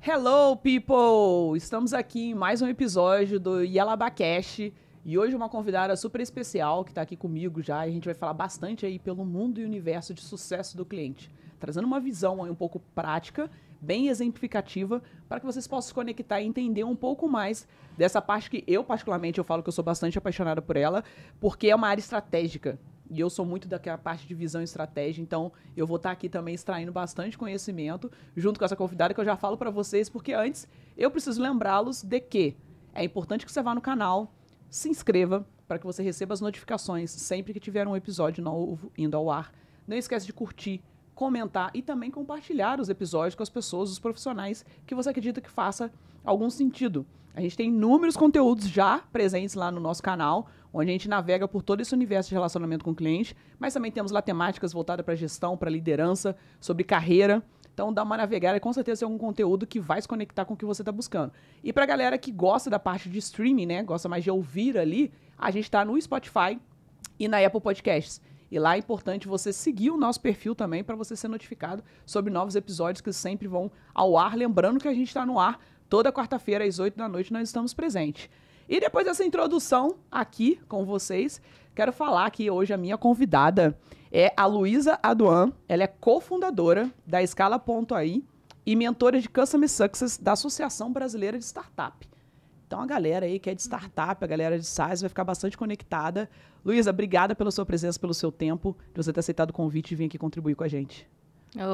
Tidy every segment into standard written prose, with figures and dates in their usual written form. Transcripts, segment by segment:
Hello, people! Estamos aqui em mais um episódio do Yalabacast e hoje uma convidada super especial que está aqui comigo já e a gente vai falar bastante aí pelo mundo e universo de sucesso do cliente, trazendo uma visão aí um pouco prática, bem exemplificativa, para que vocês possam se conectar e entender um pouco mais dessa parte que eu, particularmente, eu falo que eu sou bastante apaixonada por ela, porque é uma área estratégica. E eu sou muito daquela parte de visão e estratégia, então eu vou estar aqui também extraindo bastante conhecimento junto com essa convidada que eu já falo para vocês, porque antes eu preciso lembrá-los de que é importante que você vá no canal, se inscreva para que você receba as notificações sempre que tiver um episódio novo indo ao ar. Não esquece de curtir, comentar e também compartilhar os episódios com as pessoas, os profissionais que você acredita que faça algum sentido. A gente tem inúmeros conteúdos já presentes lá no nosso canal, onde a gente navega por todo esse universo de relacionamento com o cliente, mas também temos lá temáticas voltadas para gestão, para liderança, sobre carreira. Então dá uma navegada e com certeza tem algum conteúdo que vai se conectar com o que você está buscando. E para a galera que gosta da parte de streaming, né, gosta mais de ouvir ali, a gente está no Spotify e na Apple Podcasts. E lá é importante você seguir o nosso perfil também para você ser notificado sobre novos episódios que sempre vão ao ar. Lembrando que a gente está no ar toda quarta-feira às 8 da noite, nós estamos presentes. E depois dessa introdução aqui com vocês, quero falar que hoje a minha convidada é a Luísa Aduan. Ela é cofundadora da Escala.ai e mentora de Customer Success da Associação Brasileira de Startup. Então a galera aí que é de startup, a galera de SaaS vai ficar bastante conectada. Luísa, obrigada pela sua presença, pelo seu tempo, de você ter aceitado o convite e vir aqui contribuir com a gente.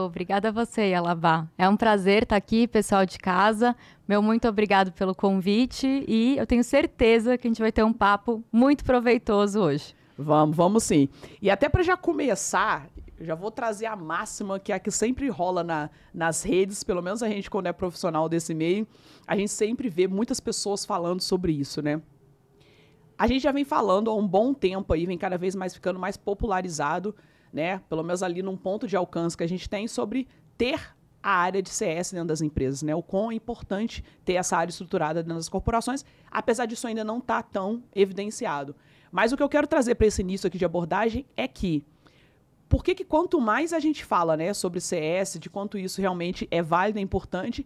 Obrigada a você, Yalabá. É um prazer estar aqui, pessoal de casa. Meu muito obrigado pelo convite e eu tenho certeza que a gente vai ter um papo muito proveitoso hoje. Vamos sim. E até para já começar, eu já vou trazer a máxima que é a que sempre rola nas redes, pelo menos a gente quando é profissional desse meio, a gente sempre vê muitas pessoas falando sobre isso, né? A gente já vem falando há um bom tempo aí, vem cada vez mais ficando mais popularizado, né? Pelo menos ali num ponto de alcance que a gente tem sobre ter a área de CS dentro das empresas, né? O quão é importante ter essa área estruturada dentro das corporações, apesar disso ainda não estar tão evidenciado. Mas o que eu quero trazer para esse início aqui de abordagem é que por que quanto mais a gente fala, né, sobre CS, de quanto isso realmente é válido, é importante,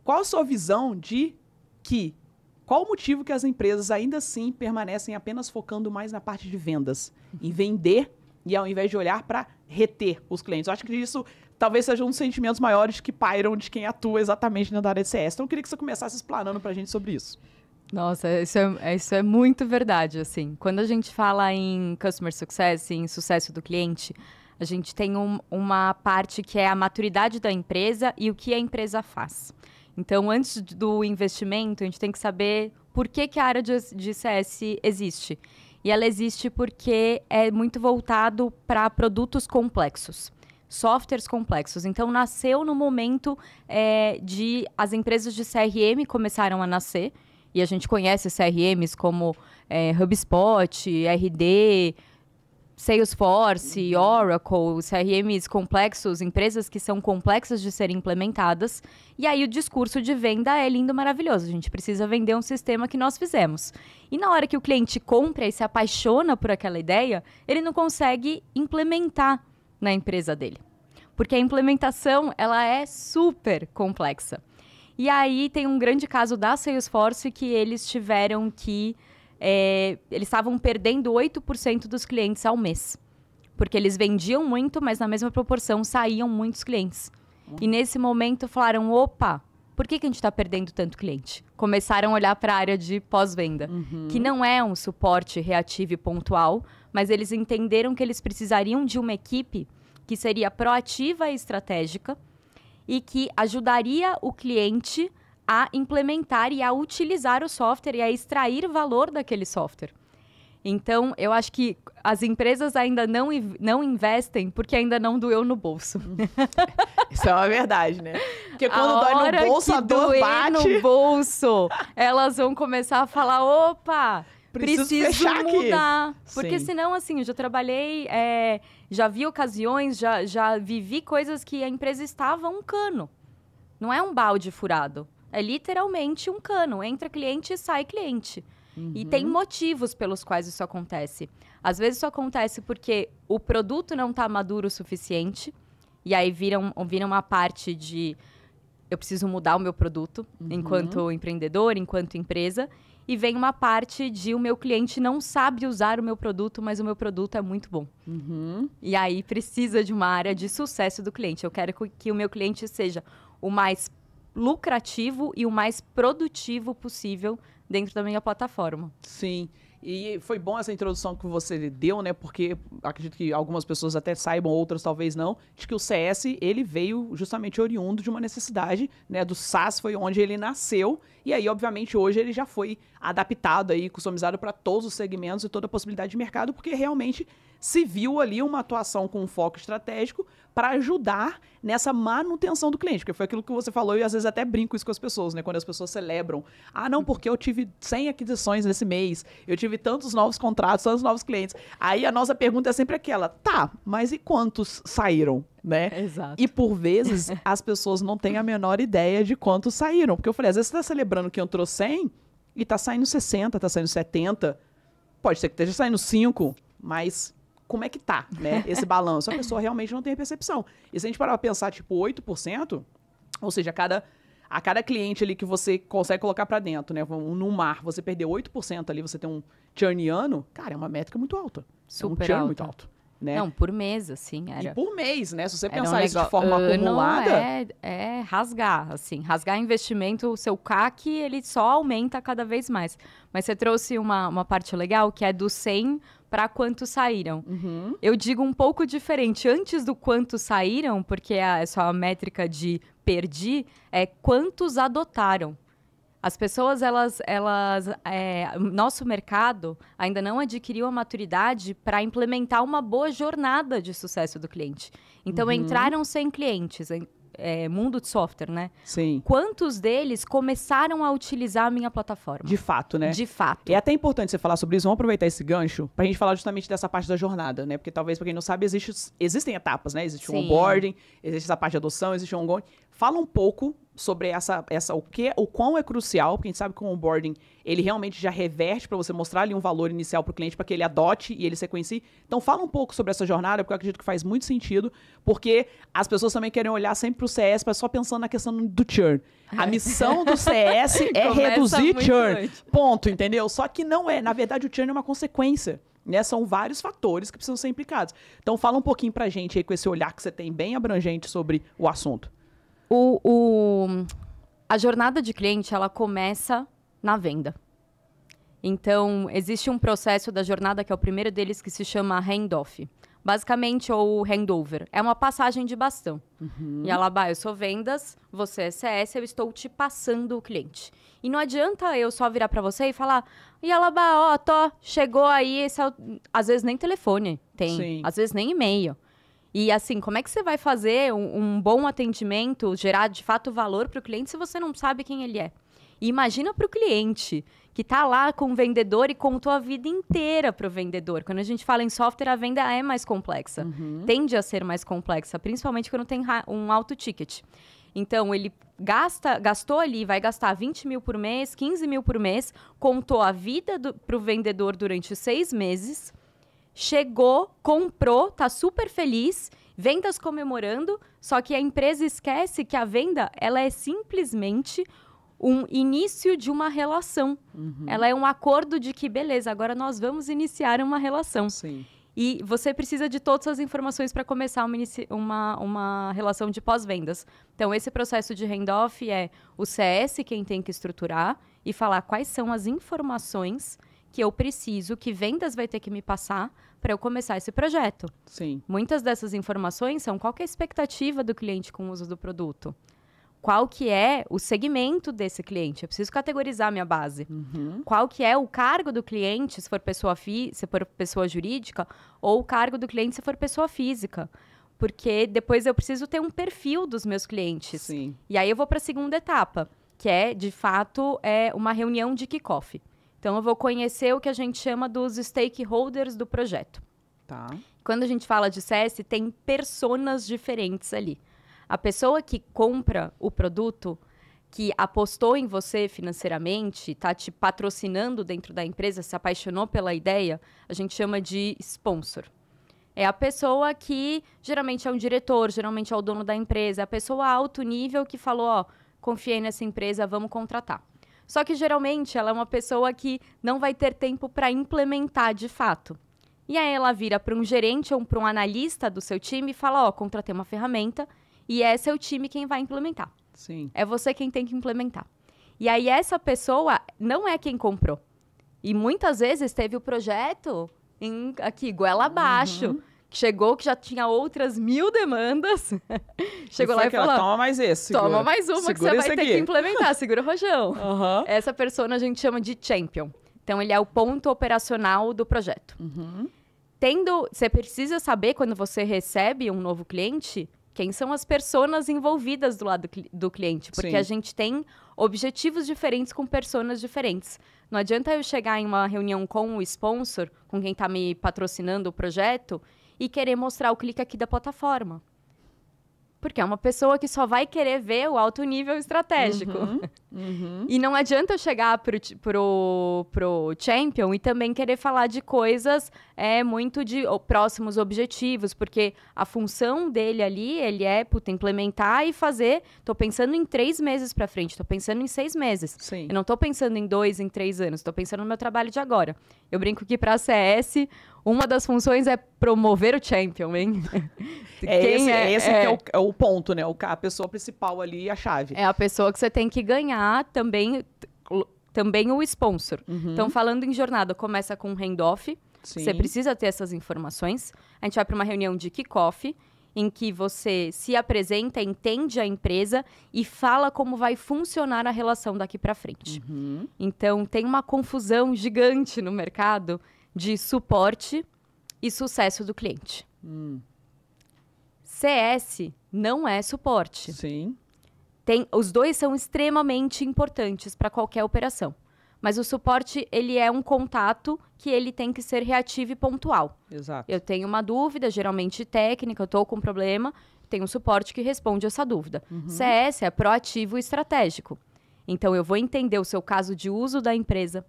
qual a sua visão de que qual o motivo que as empresas ainda assim permanecem apenas focando mais na parte de vendas, em vender e ao invés de olhar para reter os clientes? Eu acho que isso talvez seja um dos sentimentos maiores que pairam de quem atua exatamente na área de CS. Então eu queria que você começasse explanando para a gente sobre isso. Nossa, isso é muito verdade, assim. Quando a gente fala em Customer Success, em sucesso do cliente, a gente tem uma parte que é a maturidade da empresa e o que a empresa faz. Então, antes do investimento, a gente tem que saber por que a área de CS existe. E ela existe porque é muito voltado para produtos complexos, softwares complexos. Então, nasceu no momento de as empresas de CRM começaram a nascer. E a gente conhece CRMs como HubSpot, RD, Salesforce, Oracle, CRMs complexos, empresas que são complexas de serem implementadas. E aí o discurso de venda é lindo, maravilhoso. A gente precisa vender um sistema que nós fizemos. E na hora que o cliente compra e se apaixona por aquela ideia, ele não consegue implementar na empresa dele. Porque a implementação, ela é super complexa. E aí tem um grande caso da Salesforce que eles tiveram que... eles estavam perdendo 8% dos clientes ao mês. Porque eles vendiam muito, mas na mesma proporção saíam muitos clientes. E nesse momento falaram, opa, por que a gente está perdendo tanto cliente? Começaram a olhar para a área de pós-venda, que não é um suporte reativo e pontual, mas eles entenderam que eles precisariam de uma equipe que seria proativa e estratégica, e que ajudaria o cliente a implementar e a utilizar o software e a extrair valor daquele software. Então, eu acho que as empresas ainda não investem porque ainda não doeu no bolso. Isso é uma verdade, né? Porque quando dói no bolso, a dor bate. No bolso, elas vão começar a falar, opa... Preciso mudar. Aqui. Porque senão, assim, eu já trabalhei, já vi ocasiões, já vivi coisas que a empresa estava um cano. Não é um balde furado. É literalmente um cano. Entra cliente e sai cliente. E tem motivos pelos quais isso acontece. Às vezes isso acontece porque o produto não está maduro o suficiente. E aí vira uma parte de eu preciso mudar o meu produto enquanto empreendedor, enquanto empresa. E vem uma parte de o meu cliente não sabe usar o meu produto, mas o meu produto é muito bom. E aí precisa de uma área de sucesso do cliente. Eu quero que o meu cliente seja o mais lucrativo e o mais produtivo possível dentro da minha plataforma. Sim. E foi bom essa introdução que você deu, né? Porque acredito que algumas pessoas até saibam, outras talvez não, de que o CS, ele veio justamente oriundo de uma necessidade, né? Do SaaS foi onde ele nasceu. E aí, obviamente, hoje ele já foi adaptado aí, customizado para todos os segmentos e toda a possibilidade de mercado, porque realmente se viu ali uma atuação com um foco estratégico para ajudar nessa manutenção do cliente, porque foi aquilo que você falou e às vezes até brinco isso com as pessoas, né? Quando as pessoas celebram, não, porque eu tive 100 aquisições nesse mês, eu tive tantos novos contratos, tantos novos clientes. Aí a nossa pergunta é sempre aquela, tá, mas e quantos saíram? Né? Exato. E por vezes as pessoas não têm a menor ideia de quantos saíram, porque eu falei, às vezes você está celebrando que entrou 100 e tá saindo 60, tá saindo 70, pode ser que esteja saindo 5, mas como é que tá, né, esse balanço? A pessoa realmente não tem a percepção. E se a gente parar pra pensar, tipo, 8%, ou seja, a cada cliente ali que você consegue colocar pra dentro, né, no mar, você perder 8% ali, você tem um churn ano, cara, é uma métrica muito alta. Super é um churn alta. muito alto. Né? Não, por mês, assim, era. E por mês, né? Se você Era pensar isso de forma acumulada... É rasgar, assim. Rasgar investimento, o seu CAC, ele só aumenta cada vez mais. Mas você trouxe uma parte legal, que é do 100 para quantos saíram. Eu digo um pouco diferente. Antes do quantos saíram, porque é só a métrica de perdi, é quantos adotaram. As pessoas, nosso mercado ainda não adquiriu a maturidade para implementar uma boa jornada de sucesso do cliente. Então, entraram 100 clientes, mundo de software, né? Sim. Quantos deles começaram a utilizar a minha plataforma? De fato, né? De fato. É até importante você falar sobre isso. Vamos aproveitar esse gancho pra gente falar justamente dessa parte da jornada, né? Porque talvez, pra quem não sabe, existem etapas, né? Existe o onboarding, existe essa parte de adoção, existe o ongoing. Fala um pouco sobre o quão é crucial, porque a gente sabe que o onboarding, ele realmente já reverte para você mostrar ali um valor inicial para o cliente, para que ele adote e ele sequencie. Então fala um pouco sobre essa jornada, porque eu acredito que faz muito sentido, porque as pessoas também querem olhar sempre para o CS, só pensando na questão do churn. A missão do CS é reduzir churn. Ponto, entendeu? Só que não é. Na verdade, o churn é uma consequência. Né? São vários fatores que precisam ser implicados. Então fala um pouquinho pra gente aí com esse olhar que você tem bem abrangente sobre o assunto. A jornada de cliente, ela começa na venda. Então, existe um processo da jornada, que é o primeiro deles, que se chama handoff. Basicamente, ou handover. É uma passagem de bastão. E ela, eu sou vendas, você é CS, eu estou te passando o cliente. E não adianta eu só virar para você e falar, e ela, chegou aí, às vezes nem telefone tem, Sim. Às vezes nem e-mail. E assim, como é que você vai fazer um bom atendimento, gerar de fato valor para o cliente se você não sabe quem ele é? E imagina para o cliente que está lá com o vendedor e contou a vida inteira para o vendedor. Quando a gente fala em software, a venda é mais complexa. Tende a ser mais complexa, principalmente quando tem um alto ticket. Então, ele gastou ali, vai gastar 20 mil por mês, 15 mil por mês, contou a vida para o vendedor durante 6 meses, chegou, comprou, tá super feliz, vendas comemorando, só que a empresa esquece que a venda, ela é simplesmente um início de uma relação. Ela é um acordo de que, beleza, agora nós vamos iniciar uma relação. Sim. E você precisa de todas as informações para começar uma relação de pós-vendas. Então, esse processo de handoff é o CS quem tem que estruturar e falar quais são as informações que eu preciso, que vendas vai ter que me passar para eu começar esse projeto. Sim. Muitas dessas informações são qual que é a expectativa do cliente com o uso do produto. Qual que é o segmento desse cliente? Eu preciso categorizar a minha base. Qual que é o cargo do cliente, se for pessoa jurídica, ou o cargo do cliente se for pessoa física. Porque depois eu preciso ter um perfil dos meus clientes. Sim. E aí eu vou para a segunda etapa, que é, de fato, uma reunião de kickoff. Então, eu vou conhecer o que a gente chama dos stakeholders do projeto. Tá. Quando a gente fala de CS, tem personas diferentes ali. A pessoa que compra o produto, que apostou em você financeiramente, está te patrocinando dentro da empresa, se apaixonou pela ideia, a gente chama de sponsor. É a pessoa que geralmente é um diretor, geralmente é o dono da empresa, é a pessoa alto nível que falou, ó, confiei nessa empresa, vamos contratar. Só que geralmente ela é uma pessoa que não vai ter tempo para implementar de fato. E aí ela vira para um gerente ou para um analista do seu time e fala, ó, contratei uma ferramenta e é seu time quem vai implementar. Sim. É você quem tem que implementar. E aí essa pessoa não é quem comprou. E muitas vezes teve o projeto aqui, goela abaixo. Chegou que já tinha outras 1000 demandas. Chegou lá e falou, toma mais esse, segura. Toma mais uma segura que você vai ter que implementar. Segura o rojão. Essa persona a gente chama de champion. Então, ele é o ponto operacional do projeto. Você precisa saber, quando você recebe um novo cliente, quem são as personas envolvidas do lado do cliente. Porque Sim. a gente tem objetivos diferentes com personas diferentes. Não adianta eu chegar em uma reunião com o sponsor, com quem está me patrocinando o projeto, e querer mostrar o clique aqui da plataforma. Porque é uma pessoa que só vai querer ver o alto nível estratégico. E não adianta eu chegar pro champion e também querer falar de coisas muito de próximos objetivos, porque a função dele ali, ele é implementar e fazer. Tô pensando em 3 meses para frente, tô pensando em 6 meses. Sim. Eu não tô pensando em 2, em 3 anos, tô pensando no meu trabalho de agora. Eu brinco que para a CS, uma das funções é promover o champion, hein? Esse que é o ponto, né? A pessoa principal ali, a chave. É a pessoa que você tem que ganhar também o sponsor. Então, falando em jornada, começa com um handoff. Você precisa ter essas informações. A gente vai para uma reunião de kickoff, em que você se apresenta, entende a empresa e fala como vai funcionar a relação daqui para frente. Então, tem uma confusão gigante no mercado de suporte e sucesso do cliente. CS não é suporte. Sim. Os dois são extremamente importantes para qualquer operação. Mas o suporte, ele é um contato que ele tem que ser reativo e pontual. Exato. Eu tenho uma dúvida, geralmente técnica, eu estou com um problema, tem um suporte que responde essa dúvida. CS é proativo e estratégico. Então, eu vou entender o seu caso de uso da empresa,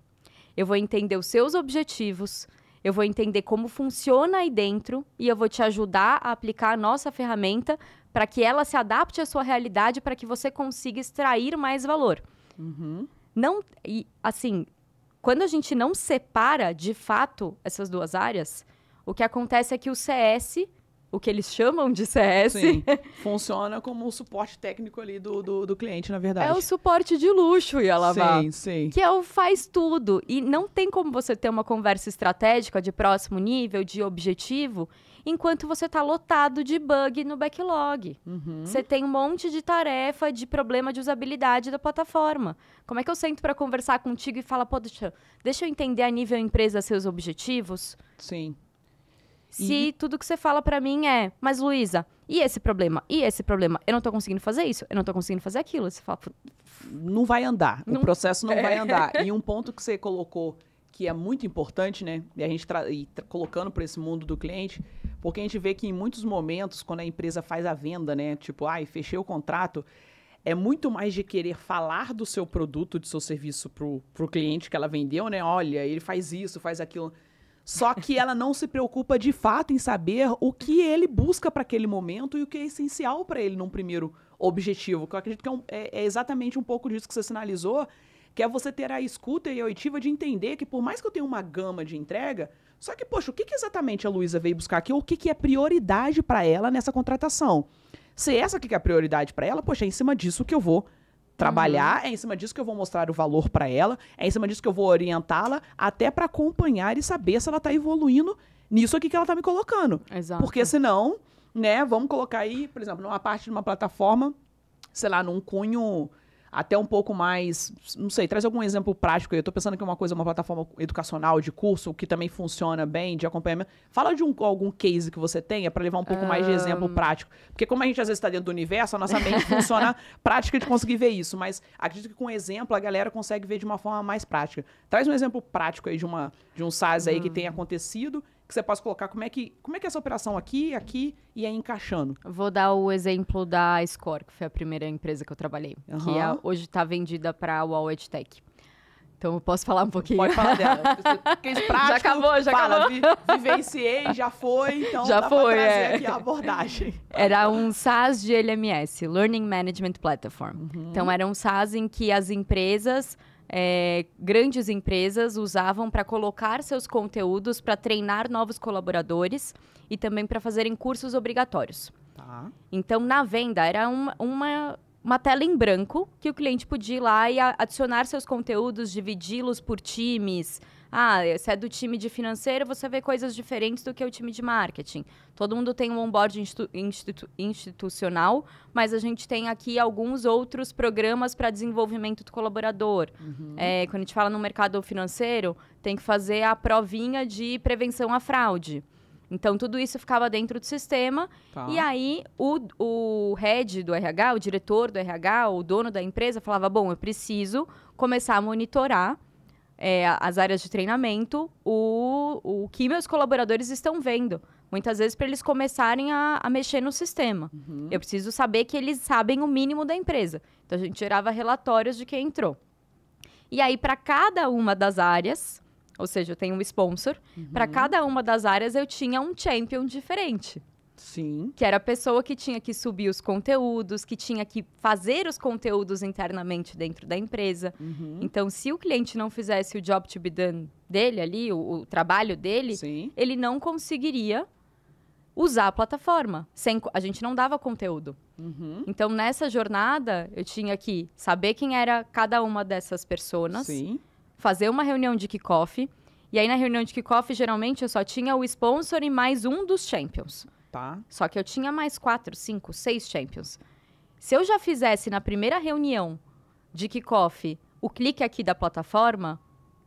eu vou entender os seus objetivos, eu vou entender como funciona aí dentro e eu vou te ajudar a aplicar a nossa ferramenta para que ela se adapte à sua realidade, para que você consiga extrair mais valor. Não, e, assim, quando a gente não separa, de fato, essas duas áreas, o que acontece é que o CS, o que eles chamam de CS... Sim, funciona como o suporte técnico ali do cliente, na verdade. É o suporte de luxo, Yalabá. Sim, sim. Que é o faz tudo. E não tem como você ter uma conversa estratégica de próximo nível, de objetivo, enquanto você está lotado de bug no backlog. Você tem um monte de tarefa, de problema de usabilidade da plataforma. Como é que eu sento para conversar contigo e falo, pô, deixa eu entender a nível empresa seus objetivos? Sim. Se tudo que você fala para mim é, mas Luísa, e esse problema? E esse problema? Eu não tô conseguindo fazer isso, eu não tô conseguindo fazer aquilo. Você fala, não vai andar, o processo não vai andar. E um ponto que você colocou que é muito importante, né? E a gente colocando para esse mundo do cliente, porque a gente vê que em muitos momentos, quando a empresa faz a venda, né? Tipo, fechei o contrato, é muito mais de querer falar do seu produto, do seu serviço pro cliente que ela vendeu, né? Olha, ele faz isso, faz aquilo. Só que ela não se preocupa de fato em saber o que ele busca para aquele momento e o que é essencial para ele num primeiro objetivo. Que eu acredito que é exatamente um pouco disso que você sinalizou, que é você ter a escuta e a oitiva de entender que por mais que eu tenha uma gama de entrega, só que, poxa, o que exatamente a Luísa veio buscar aqui? Ou o que é prioridade para ela nessa contratação? Se essa aqui que é a prioridade para ela, poxa, é em cima disso que eu vou trabalhar, é em cima disso que eu vou mostrar o valor para ela, é em cima disso que eu vou orientá-la, até para acompanhar e saber se ela está evoluindo nisso aqui que ela está me colocando. Exato. Porque senão, né, vamos colocar aí, por exemplo, numa parte de uma plataforma, sei lá, num cunho até um pouco mais, não sei, traz algum exemplo prático aí. Eu tô pensando que uma plataforma educacional de curso que também funciona bem, de acompanhamento. Fala de algum case que você tenha para levar um pouco mais de exemplo prático. Porque como a gente às vezes está dentro do universo, a nossa mente funciona prática de conseguir ver isso. Mas acredito que com exemplo a galera consegue ver de uma forma mais prática. Traz um exemplo prático aí de um SaaS aí que tenha acontecido, que você possa colocar como é que essa operação aqui e aí encaixando. Vou dar o exemplo da Score, que foi a primeira empresa que eu trabalhei, que hoje está vendida para a Wall EdTech. Então eu posso falar um pouquinho. Pode falar dela. Case prático, Já acabou. Vivenciei, já foi, então Já dá foi, pra trazer aqui a abordagem. Era um SaaS de LMS, Learning Management Platform. Então era um SaaS em que as empresas, grandes empresas, usavam para colocar seus conteúdos, para treinar novos colaboradores e também para fazerem cursos obrigatórios. Tá. Então, na venda, era uma tela em branco que o cliente podia ir lá e adicionar seus conteúdos, dividi-los por times. Se é do time de financeiro, você vê coisas diferentes do que o time de marketing. Todo mundo tem um onboarding institucional, mas a gente tem aqui alguns outros programas para desenvolvimento do colaborador. Quando a gente fala no mercado financeiro, tem que fazer a provinha de prevenção à fraude. Então, tudo isso ficava dentro do sistema. Tá. E aí, o head do RH, o diretor do RH, o dono da empresa, falava, bom, eu preciso começar a monitorar as áreas de treinamento, o que meus colaboradores estão vendo. Muitas vezes, para eles começarem a mexer no sistema. Eu preciso saber que eles sabem o mínimo da empresa. Então, a gente gerava relatórios de quem entrou. E aí, para cada uma das áreas... Ou seja, eu tenho um sponsor. Para cada uma das áreas, eu tinha um champion diferente. Sim. Que era a pessoa que tinha que subir os conteúdos, que tinha que fazer os conteúdos internamente dentro da empresa. Então, se o cliente não fizesse o job to be done dele ali, o trabalho dele, Sim. ele não conseguiria usar a plataforma. A gente não dava conteúdo. Então, nessa jornada, eu tinha que saber quem era cada uma dessas pessoas. Sim. Fazer uma reunião de kickoff. E aí, na reunião de kickoff, geralmente, eu só tinha o sponsor e mais um dos champions. Tá. Só que eu tinha mais 4, 5, 6 champions. Se eu já fizesse na primeira reunião de kickoff o clique aqui da plataforma,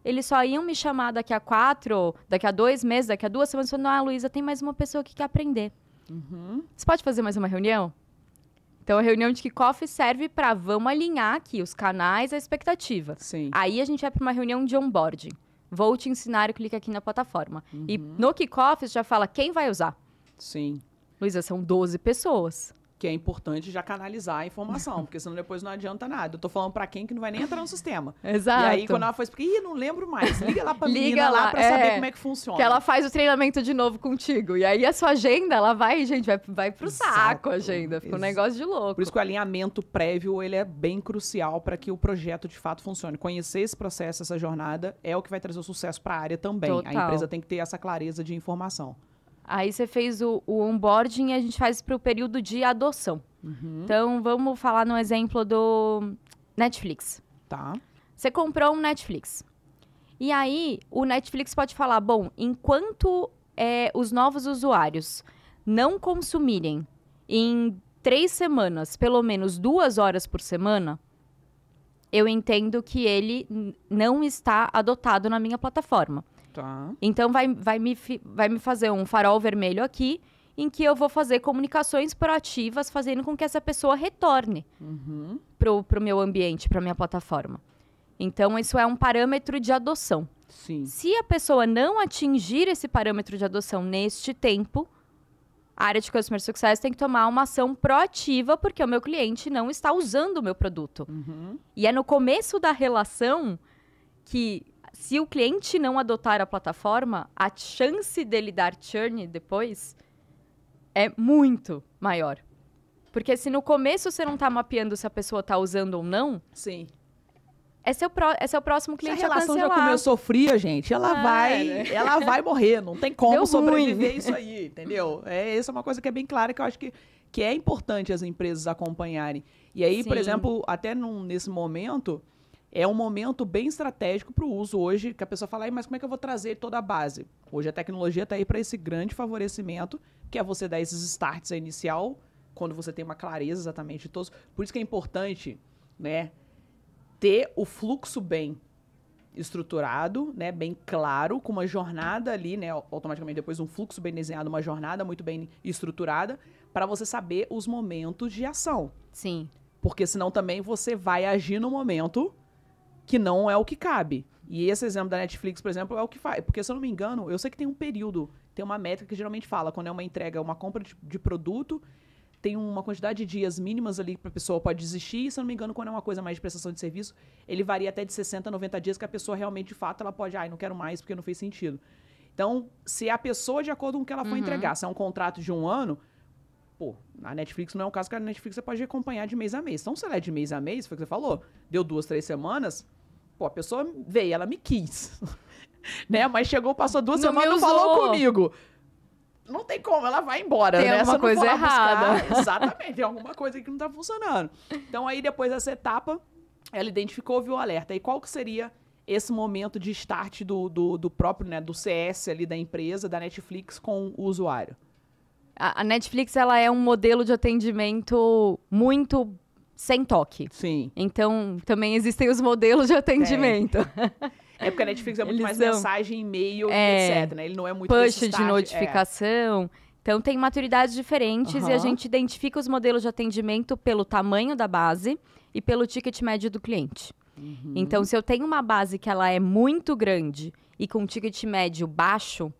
eles só iam me chamar daqui a 4, daqui a 2 meses, daqui a 2 semanas, falando, Luísa, tem mais uma pessoa que quer aprender. Você pode fazer mais uma reunião? Então, a reunião de kickoff serve para vamos alinhar aqui os canais, a expectativa. Sim. Aí, a gente vai para uma reunião de onboarding. Vou te ensinar o clique aqui na plataforma. E no kickoff, você já fala quem vai usar. Sim. Luísa, são 12 pessoas. Que é importante já canalizar a informação, porque senão depois não adianta nada. Eu tô falando pra quem que não vai nem entrar no sistema. Exato. E aí, quando ela foi explicar, não lembro mais. Liga lá pra menina lá pra saber como é que funciona. Que ela faz o treinamento de novo contigo. E aí, a sua agenda, ela vai, gente, vai pro saco a agenda. Fica um negócio de louco. Por isso que o alinhamento prévio, ele é bem crucial para que o projeto, de fato, funcione. Conhecer esse processo, essa jornada, é o que vai trazer o sucesso pra área também. Total. A empresa tem que ter essa clareza de informação. Aí, você fez o onboarding e a gente faz pro período de adoção. Então, vamos falar no exemplo do Netflix. Tá. Você comprou um Netflix. E aí, o Netflix pode falar, bom, enquanto os novos usuários não consumirem em 3 semanas, pelo menos 2 horas por semana, eu entendo que ele não está adotado na minha plataforma. Tá. Então, vai me fazer um farol vermelho aqui, em que eu vou fazer comunicações proativas, fazendo com que essa pessoa retorne pro meu ambiente, pra minha plataforma. Então, isso é um parâmetro de adoção. Sim. Se a pessoa não atingir esse parâmetro de adoção neste tempo, a área de Customer Success tem que tomar uma ação proativa, porque o meu cliente não está usando o meu produto. E é no começo da relação que, se o cliente não adotar a plataforma, a chance dele dar churn depois é muito maior. Porque se no começo você não está mapeando se a pessoa está usando ou não, Sim. esse é o próximo cliente a cancelar. Se a relação já começou fria, gente, ela vai morrer. Não tem como sobreviver isso aí, entendeu? Essa é uma coisa que é bem clara, que eu acho que é importante as empresas acompanharem. E aí, por exemplo, até nesse momento, é um momento bem estratégico para o uso hoje, que a pessoa fala, mas como é que eu vou trazer toda a base? Hoje a tecnologia está aí para esse grande favorecimento, que é você dar esses starts inicial, quando você tem uma clareza exatamente de todos. Por isso que é importante, né, ter o fluxo bem estruturado, né, bem claro, com uma jornada ali, né, automaticamente depois um fluxo bem desenhado, uma jornada muito bem estruturada, para você saber os momentos de ação. Sim. Porque senão também você vai agir no momento que não é o que cabe. E esse exemplo da Netflix, por exemplo, é o que faz. Porque, se eu não me engano, eu sei que tem um período, tem uma métrica que geralmente fala, quando é uma entrega, uma compra de produto, tem uma quantidade de dias mínimas ali que a pessoa pode desistir, e, se eu não me engano, quando é uma coisa mais de prestação de serviço, ele varia até de 60 a 90 dias que a pessoa realmente, de fato, ela pode, não quero mais porque não fez sentido. Então, se a pessoa, de acordo com o que ela for entregar, se é um contrato de 1 ano, pô, a Netflix não é um caso que a Netflix você pode acompanhar de mês a mês. Então, se ela é de mês a mês, foi o que você falou, deu 2, 3 semanas, pô, a pessoa veio, ela me quis, né? Mas chegou, passou 2 semanas, não falou comigo. Não tem como, ela vai embora, tem né? Alguma coisa errada. Exatamente, tem alguma coisa que não tá funcionando. Então, aí, depois dessa etapa, ela identificou, viu o alerta. E qual que seria esse momento de start do próprio, né, do CS ali da empresa, da Netflix com o usuário? A Netflix, ela é um modelo de atendimento muito sem toque. Sim. Então, também existem os modelos de atendimento. É porque a Netflix é muito mais mensagem, e-mail, etc, né? Ele não é muito push de notificação. Então, tem maturidades diferentes e a gente identifica os modelos de atendimento pelo tamanho da base e pelo ticket médio do cliente. Então, se eu tenho uma base que ela é muito grande e com ticket médio baixo,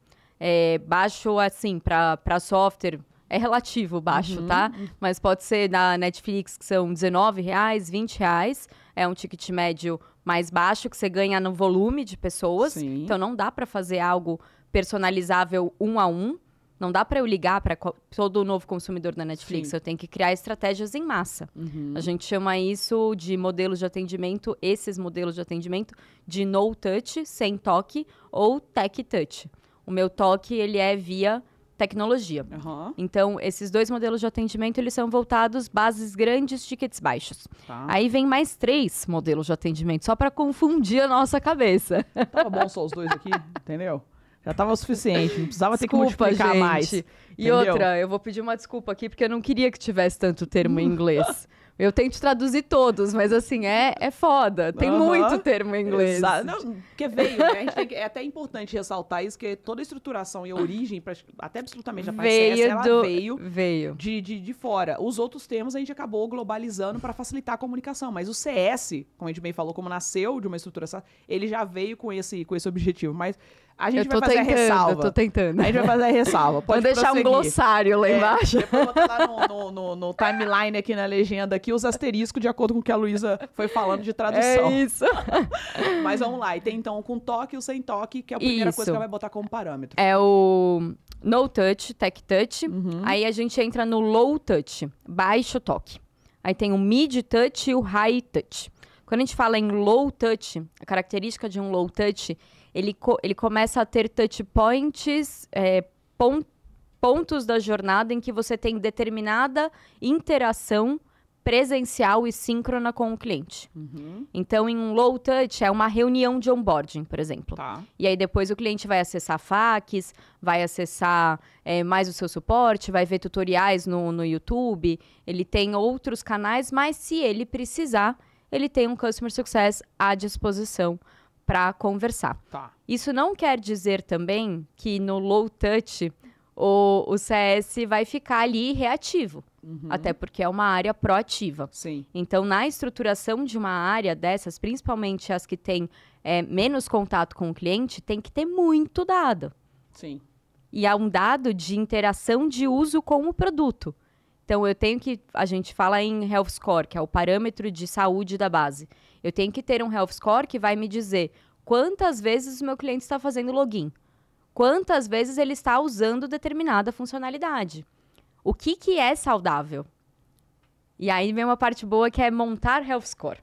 baixo, assim, para software, é relativo baixo, tá? Mas pode ser na Netflix, que são R$19, R$20. É um ticket médio mais baixo, que você ganha no volume de pessoas. Sim. Então, não dá para fazer algo personalizável 1 a 1. Não dá para eu ligar para todo novo consumidor da Netflix. Sim. Eu tenho que criar estratégias em massa. A gente chama isso de modelos de atendimento, esses modelos de atendimento, de no touch, sem toque, ou tech touch. O meu toque, ele é via tecnologia. Então, esses 2 modelos de atendimento, eles são voltados bases grandes, tickets baixos. Aí vem mais 3 modelos de atendimento, só para confundir a nossa cabeça. Tava bom só os 2 aqui, entendeu? Já tava o suficiente, não precisava ter que multiplicar gente. Mais. E entendeu? outra, eu vou pedir uma desculpa aqui, porque eu não queria que tivesse tanto termo em inglês. Eu tento traduzir todos, mas assim, é foda. Tem muito termo em inglês. Não, porque veio, né? A gente é até importante ressaltar isso, que toda a estruturação e a origem, até absolutamente a parte CS, ela veio de fora. Os outros termos a gente acabou globalizando para facilitar a comunicação, mas o CS, como a gente bem falou, como nasceu de uma estruturação, ele já veio com esse objetivo, mas a gente vai fazer a ressalva. Eu tô tentando. A gente vai fazer a ressalva. Pode Vou deixar um glossário lá embaixo. Depois eu vou botar lá no timeline aqui na legenda aqui os asteriscos de acordo com o que a Luísa foi falando de tradução. É isso. Mas vamos lá. E tem então com toque e o sem toque, que é a primeira coisa que ela vai botar como parâmetro. É o no touch, tech touch. Aí a gente entra no low touch, baixo toque. Aí tem o mid touch e o high touch. Quando a gente fala em low touch, a característica de um low touch, ele começa a ter touch points, pontos da jornada em que você tem determinada interação presencial e síncrona com o cliente. Então, em um low touch, é uma reunião de onboarding, por exemplo. E aí, depois, o cliente vai acessar FAQs, vai acessar mais o seu suporte, vai ver tutoriais no YouTube, ele tem outros canais, mas se ele precisar, ele tem um Customer Success à disposição para conversar. Isso não quer dizer também que no low touch o CS vai ficar ali reativo. Até porque é uma área proativa. Sim. Então, na estruturação de uma área dessas, principalmente as que têm menos contato com o cliente, tem que ter muito dado. Sim. E há um dado de interação de uso com o produto. Então, a gente fala em Health Score, que é o parâmetro de saúde da base. Eu tenho que ter um Health Score que vai me dizer quantas vezes o meu cliente está fazendo login, quantas vezes ele está usando determinada funcionalidade. O que é saudável? E aí vem uma parte boa que é montar Health Score.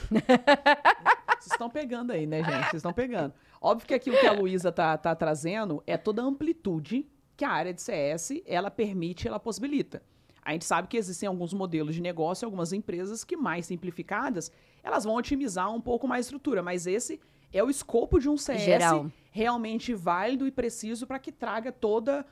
Vocês estão pegando aí, né, gente? Vocês estão pegando. Óbvio que aqui o que a Luísa tá trazendo é toda a amplitude que a área de CS, ela permite, ela possibilita. A gente sabe que existem alguns modelos de negócio, algumas empresas que mais simplificadas, elas vão otimizar um pouco mais a estrutura, mas esse é o escopo de um CS geral, realmente válido e preciso para que traga todo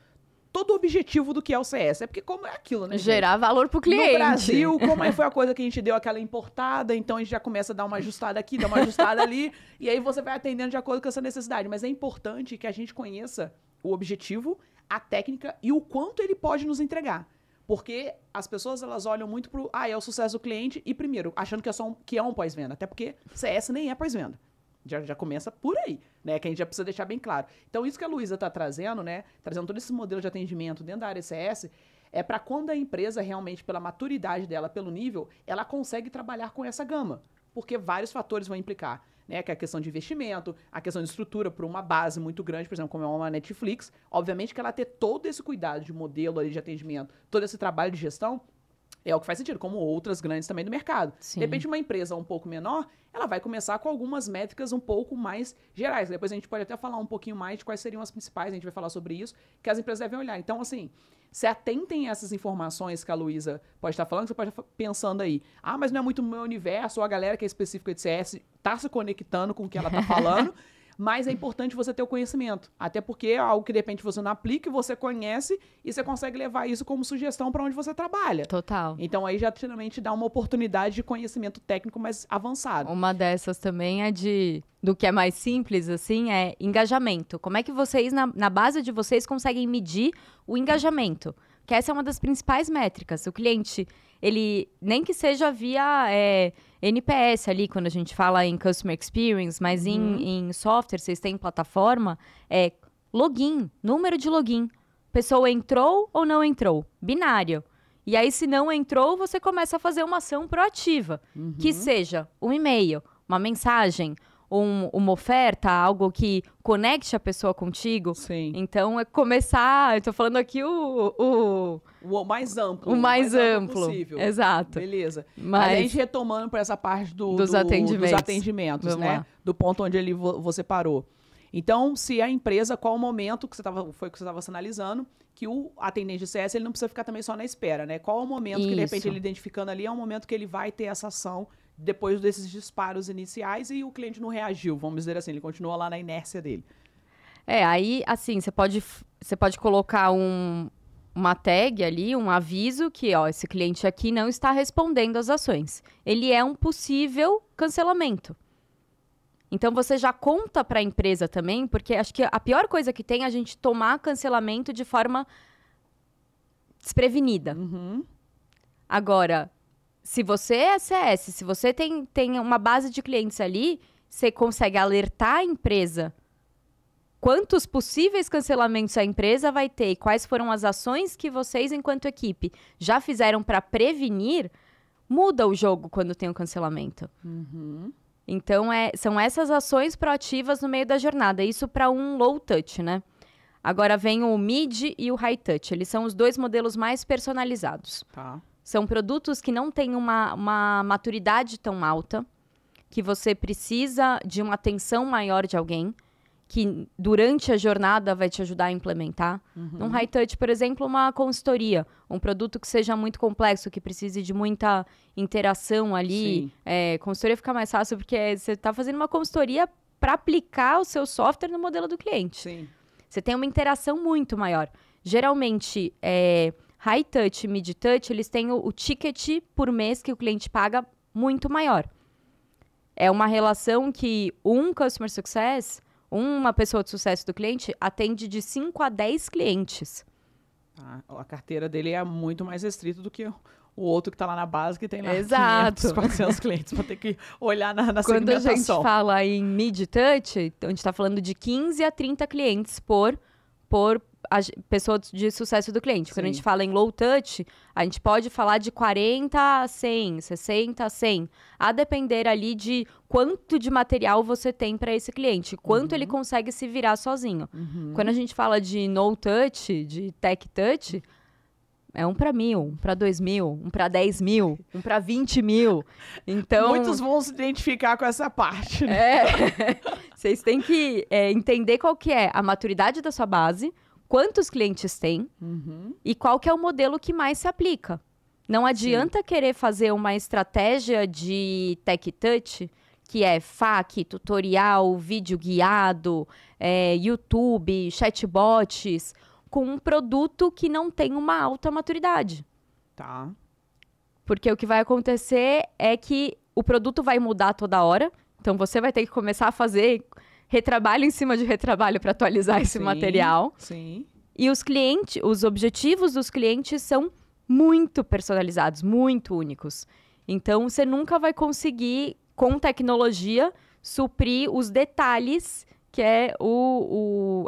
o objetivo do que é o CS. É porque como é aquilo, né, gerar gente? Valor para o cliente. No Brasil, como é que foi a coisa que a gente deu aquela importada, então a gente já começa a dar uma ajustada aqui, dar uma ajustada ali, e aí você vai atendendo de acordo com essa necessidade. Mas é importante que a gente conheça o objetivo, a técnica e o quanto ele pode nos entregar. Porque as pessoas, elas olham muito pro, é o sucesso do cliente, e primeiro, achando que é um pós-venda. Até porque CS nem é pós-venda. Já começa por aí, né? Que a gente já precisa deixar bem claro. Então, isso que a Luísa tá trazendo, né? Trazendo todo esse modelo de atendimento dentro da área CS, é para quando a empresa realmente, pela maturidade dela, pelo nível, ela consegue trabalhar com essa gama. Porque vários fatores vão implicar, né? Que é a questão de investimento, a questão de estrutura para uma base muito grande, por exemplo, como é uma Netflix. Obviamente que ela ter todo esse cuidado de modelo ali de atendimento, todo esse trabalho de gestão, é o que faz sentido, como outras grandes também do mercado. Sim. De repente, uma empresa um pouco menor, ela vai começar com algumas métricas um pouco mais gerais. Depois a gente pode até falar um pouquinho mais de quais seriam as principais, a gente vai falar sobre isso, que as empresas devem olhar. Então, assim, se atentem a essas informações que a Luísa pode estar falando, você pode estar pensando aí, mas não é muito o meu universo, ou a galera que é específica de CS está se conectando com o que ela está falando, mas é importante você ter o conhecimento. Até porque é algo que, de repente, você não aplica e você conhece e você consegue levar isso como sugestão para onde você trabalha. Total. Então, aí já finalmente dá uma oportunidade de conhecimento técnico mais avançado. Uma dessas também é do que é mais simples, assim, é engajamento. Como é que vocês, na base de vocês, conseguem medir o engajamento? Que essa é uma das principais métricas. O cliente, ele, nem que seja via NPS ali, quando a gente fala em Customer Experience, mas em software, vocês têm plataforma, é login, número de login. Pessoa entrou ou não entrou? Binário. E aí, se não entrou, você começa a fazer uma ação proativa. Que seja um e-mail, uma mensagem, uma oferta, algo que conecte a pessoa contigo. Sim. Então, é começar... Eu tô falando aqui o mais amplo. O mais amplo possível. Exato. Beleza. Mas a gente retomando para essa parte dos atendimentos, né? Lá. Do ponto onde você parou. Então, se a empresa, qual o momento que você estava analisando, que o atendente de CS ele não precisa ficar também só na espera, né? Qual o momento que, de repente, ele identificando ali, é o momento que ele vai ter essa ação depois desses disparos iniciais e o cliente não reagiu, vamos dizer assim, ele continua lá na inércia dele. Aí, assim, você pode colocar uma tag ali, um aviso que, esse cliente aqui não está respondendo às ações. Ele é um possível cancelamento. Então, você já conta para a empresa também, porque acho que a pior coisa que tem é a gente tomar cancelamento de forma desprevenida. Agora, se você é CS, se você tem uma base de clientes ali, você consegue alertar a empresa quantos possíveis cancelamentos a empresa vai ter e quais foram as ações que vocês, enquanto equipe, já fizeram para prevenir, muda o jogo quando tem um cancelamento. Então, são essas ações proativas no meio da jornada. Isso para um low touch, né? Agora vem o mid e o high touch. Eles são os dois modelos mais personalizados. Tá. São produtos que não têm uma maturidade tão alta, que você precisa de uma atenção maior de alguém, que durante a jornada vai te ajudar a implementar. Num high touch, por exemplo, uma consultoria, um produto que seja muito complexo, que precise de muita interação ali. Consultoria fica mais fácil porque você está fazendo uma consultoria para aplicar o seu software no modelo do cliente. Sim. Você tem uma interação muito maior. Geralmente, high touch e mid touch, eles têm o ticket por mês que o cliente paga muito maior. É uma relação que um Customer Success, uma pessoa de sucesso do cliente, atende de 5 a 10 clientes. A carteira dele é muito mais restrita do que o outro que está lá na base, que tem lá Exato. 500, 400 clientes, para ter que olhar na Quando a segmentação. gente fala em mid-touch, então a gente está falando de 15 a 30 clientes por pessoa de sucesso do cliente. Quando a gente fala em low touch, a gente pode falar de 40 a 100, 60 a 100, a depender ali de quanto de material você tem para esse cliente, quanto ele consegue se virar sozinho. Quando a gente fala de no touch, de tech touch, é 1 para 1.000, 1 para 2.000, 1 para 10.000, 1 para 20.000. Então, muitos vão se identificar com essa parte, né? Vocês têm que entender qual que é a maturidade da sua base, quantos clientes tem e qual que é o modelo que mais se aplica. Não adianta querer fazer uma estratégia de tech touch, que é FAQ, tutorial, vídeo guiado, YouTube, chatbots, com um produto que não tem uma alta maturidade. Tá. Porque o que vai acontecer é que o produto vai mudar toda hora, então você vai ter que começar a fazer retrabalho em cima de retrabalho para atualizar esse material. Sim. E os objetivos dos clientes são muito personalizados, muito únicos. Então, você nunca vai conseguir, com tecnologia, suprir os detalhes, que é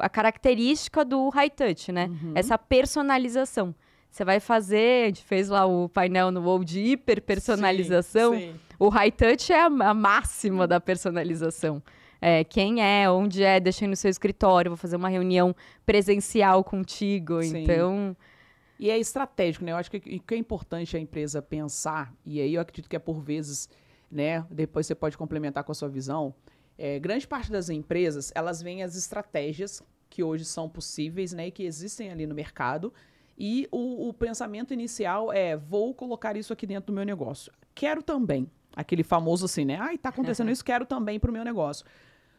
a característica do high touch, né? Essa personalização. Você vai fazer, a gente fez lá o painel no WoW de hiperpersonalização. Sim, sim. O high touch é a máxima da personalização. Quem é, onde é, deixa aí no seu escritório, vou fazer uma reunião presencial contigo, Sim. então... E é estratégico, né? Eu acho que o que é importante a empresa pensar, e aí eu acredito que é por vezes, né? Depois você pode complementar com a sua visão. Grande parte das empresas, elas veem as estratégias que hoje são possíveis, né? E que existem ali no mercado. E o pensamento inicial vou colocar isso aqui dentro do meu negócio. Quero também. Aquele famoso assim, né? Ai, tá acontecendo isso, quero também pro meu negócio.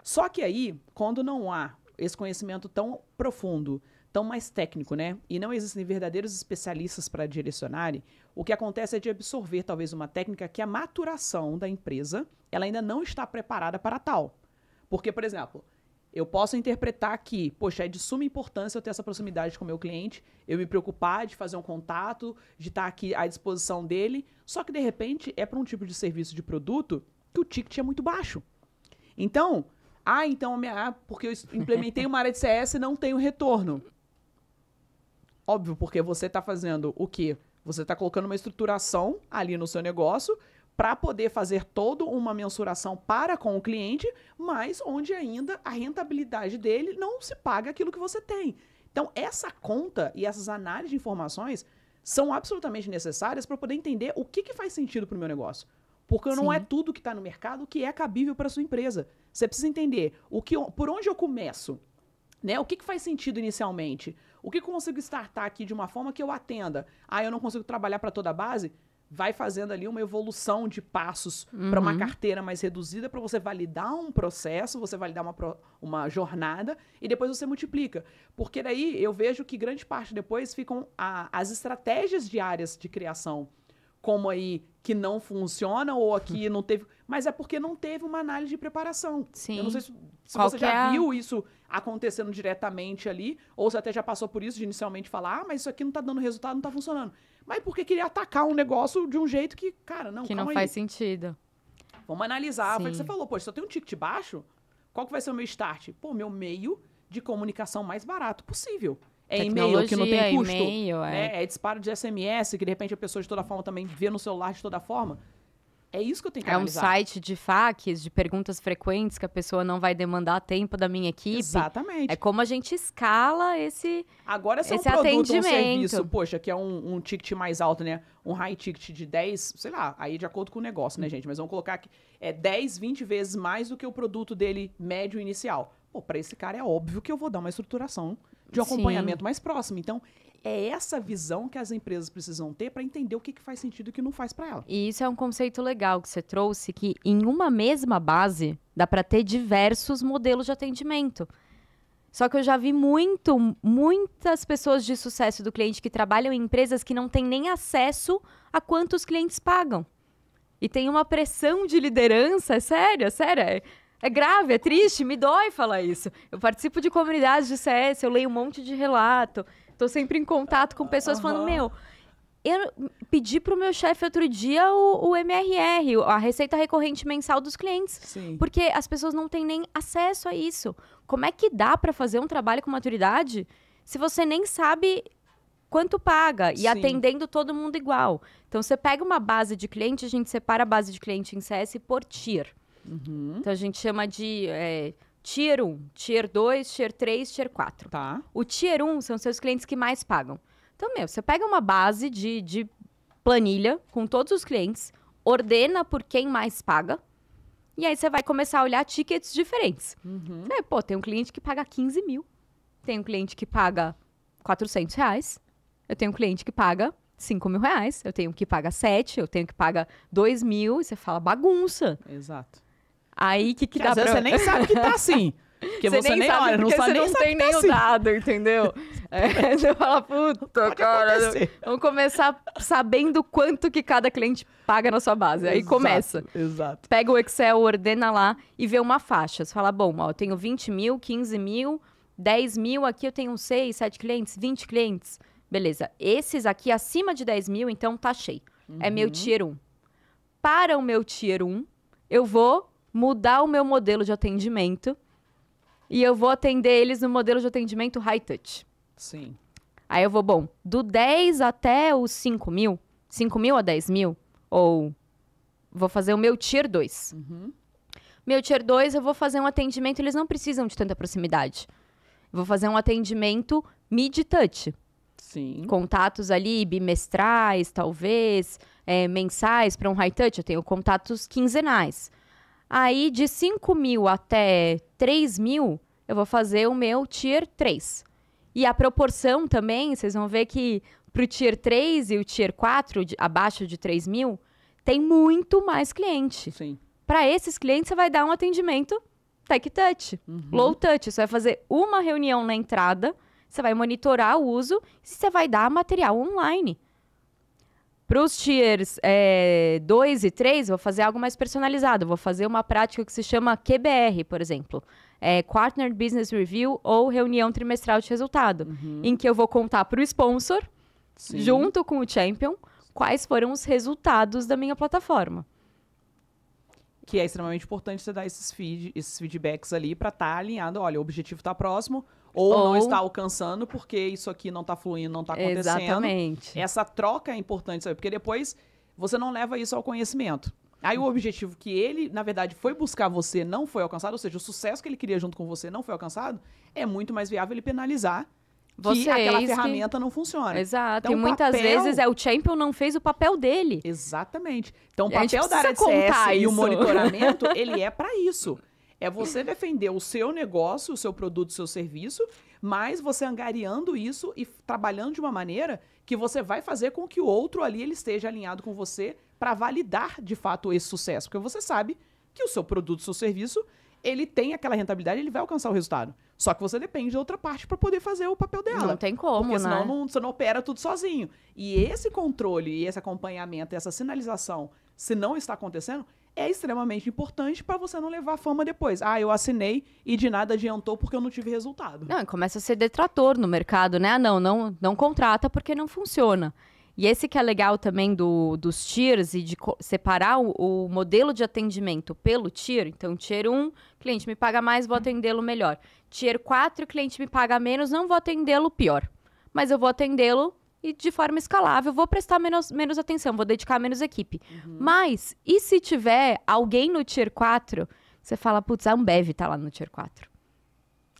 Só que aí, quando não há esse conhecimento tão profundo, tão mais técnico, né? E não existem verdadeiros especialistas para direcionarem, o que acontece é de absorver talvez uma técnica que a maturação da empresa, ela ainda não está preparada para tal. Porque, por exemplo, eu posso interpretar que, poxa, é de suma importância eu ter essa proximidade com o meu cliente, eu me preocupar de fazer um contato, de estar aqui à disposição dele, só que, de repente, é para um tipo de serviço, de produto, que o ticket é muito baixo. Então, porque eu implementei uma área de CS e não tenho retorno. Óbvio, porque você está fazendo o quê? Você está colocando uma estruturação ali no seu negócio para poder fazer toda uma mensuração para com o cliente, mas onde ainda a rentabilidade dele não se paga aquilo que você tem. Então, essa conta e essas análises de informações são absolutamente necessárias para poder entender o que faz sentido para o meu negócio. Porque não é tudo que está no mercado que é cabível para a sua empresa. Você precisa entender por onde eu começo, né? O que faz sentido inicialmente? O que eu consigo startar aqui de uma forma que eu atenda? Eu não consigo trabalhar para toda a base? Vai fazendo ali uma evolução de passos para uma carteira mais reduzida para você validar um processo, você validar uma jornada e depois você multiplica. Porque daí eu vejo que grande parte depois ficam as estratégias de áreas de criação como aí que não funciona ou aqui não teve... Mas é porque não teve uma análise de preparação. Sim. Eu não sei se você já viu isso acontecendo diretamente ali, ou você até já passou por isso de inicialmente falar, mas isso aqui não tá dando resultado, não tá funcionando. Mas porque queria atacar um negócio de um jeito que, cara, não, que calma não aí. faz sentido. Vamos analisar. Foi o que Sim. você falou, poxa, se eu tenho um ticket baixo, qual que vai ser o meu start? Pô, meu meio de comunicação mais barato possível. É e-mail, que não tem custo. E-mail, É disparo de SMS, que de repente a pessoa de toda forma também vê no celular de toda forma. É isso que eu tenho que analisar. É um site de FAQs, de perguntas frequentes que a pessoa não vai demandar tempo da minha equipe. Exatamente. É como a gente escala esse Agora, se é um esse produto, atendimento. um serviço, poxa, que é um ticket mais alto, né? Um high ticket de 10, sei lá, aí de acordo com o negócio, né, gente? Mas vamos colocar que 10, 20 vezes mais do que o produto dele médio inicial. Pô, pra esse cara é óbvio que eu vou dar uma estruturação de um acompanhamento mais próximo. Então, é essa visão que as empresas precisam ter para entender o que faz sentido e o que não faz para ela. E isso é um conceito legal que você trouxe, que em uma mesma base dá para ter diversos modelos de atendimento. Só que eu já vi muitas pessoas de sucesso do cliente que trabalham em empresas que não têm nem acesso a quantos clientes pagam. E tem uma pressão de liderança, é sério. É grave, é triste, me dói falar isso. Eu participo de comunidades de CS, eu leio um monte de relato, tô sempre em contato com pessoas falando, eu pedi pro meu chefe outro dia o MRR, a receita recorrente mensal dos clientes. Sim. Porque as pessoas não têm nem acesso a isso. Como é que dá para fazer um trabalho com maturidade se você nem sabe quanto paga e atendendo todo mundo igual? Então, você pega uma base de cliente, a gente separa a base de cliente em CS por tier. Então, a gente chama de Tier 1, Tier 2, Tier 3, Tier 4. Tá. O Tier 1 são seus clientes que mais pagam. Então, você pega uma base de planilha com todos os clientes, ordena por quem mais paga, e aí você vai começar a olhar tickets diferentes. Tem um cliente que paga 15 mil, tem um cliente que paga 400 reais, eu tenho um cliente que paga 5 mil reais, eu tenho que paga 7, eu tenho que paga 2 mil, e você fala bagunça. Exato. Aí, que dá pra... você nem sabe que tá assim. Porque você nem olha, não sabe nem você não tem nem o dado, entendeu? Você fala, puta, cara, vamos começar sabendo quanto que cada cliente paga na sua base. Aí começa. Exato. Pega o Excel, ordena lá e vê uma faixa. Você fala, bom, eu tenho 20 mil, 15 mil, 10 mil, aqui eu tenho 6, 7 clientes, 20 clientes. Beleza, esses aqui acima de 10 mil, então tá cheio. É meu Tier 1. Para o meu Tier 1, eu vou mudar o meu modelo de atendimento e eu vou atender eles no modelo de atendimento high touch. Sim. Aí eu vou, bom, do 10 até os 5 mil, 5 mil a 10 mil, ou vou fazer o meu Tier 2. Meu Tier 2, eu vou fazer um atendimento, eles não precisam de tanta proximidade. Eu vou fazer um atendimento mid-touch. Sim. Contatos ali bimestrais, talvez, mensais para um high touch, eu tenho contatos quinzenais. Aí, de 5 mil até 3 mil, eu vou fazer o meu Tier 3. E a proporção também, vocês vão ver que para o Tier 3 e o Tier 4, abaixo de 3 mil, tem muito mais cliente. Sim. Para esses clientes, você vai dar um atendimento tech touch, low touch. Você vai fazer uma reunião na entrada, você vai monitorar o uso e você vai dar material online. Para os tiers 2 e 3, vou fazer algo mais personalizado. Vou fazer uma prática que se chama QBR, por exemplo. Quarter Business Review ou reunião trimestral de resultado. Em que eu vou contar para o sponsor, junto com o champion, quais foram os resultados da minha plataforma. Que é extremamente importante você dar esses feedbacks ali para estar alinhado. Olha, o objetivo está próximo ou não está alcançando porque isso aqui não está fluindo, não está acontecendo. Exatamente. Essa troca é importante, sabe? Porque depois você não leva isso ao conhecimento. Aí o objetivo que ele, na verdade, foi buscar você não foi alcançado, ou seja, o sucesso que ele queria junto com você não foi alcançado, é muito mais viável ele penalizar que aquela ferramenta não funciona. Exato. Então, e muitas vezes o champion não fez o papel dele. Exatamente. Então, o papel da área de CS e o monitoramento, ele é para isso. É você defender o seu negócio, o seu produto, o seu serviço, mas você angariando isso e trabalhando de uma maneira que você vai fazer com que o outro ali ele esteja alinhado com você para validar, de fato, esse sucesso. Porque você sabe que o seu produto, o seu serviço, ele tem aquela rentabilidade, ele vai alcançar o resultado. Só que você depende de outra parte para poder fazer o papel dela. Não tem como, porque senão né? você não opera tudo sozinho. E esse controle, e esse acompanhamento, essa sinalização, se não está acontecendo, é extremamente importante para você não levar fama depois. Ah, eu assinei e de nada adiantou porque eu não tive resultado. Não, começa a ser detrator no mercado, né? Não contrata porque não funciona. E esse que é legal também dos tiers e de separar o modelo de atendimento pelo tier. Então, tier 1, cliente me paga mais, vou atendê-lo melhor. Tier 4, cliente me paga menos, não vou atendê-lo pior. Mas eu vou atendê-lo e de forma escalável, vou prestar menos atenção, vou dedicar menos equipe. Mas, e se tiver alguém no tier 4, você fala, putz, a Ambev tá lá no tier 4.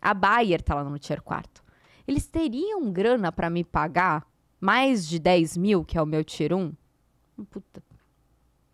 A Bayer tá lá no tier 4. Eles teriam grana para me pagar mais de 10 mil, que é o meu tier 1? Puta.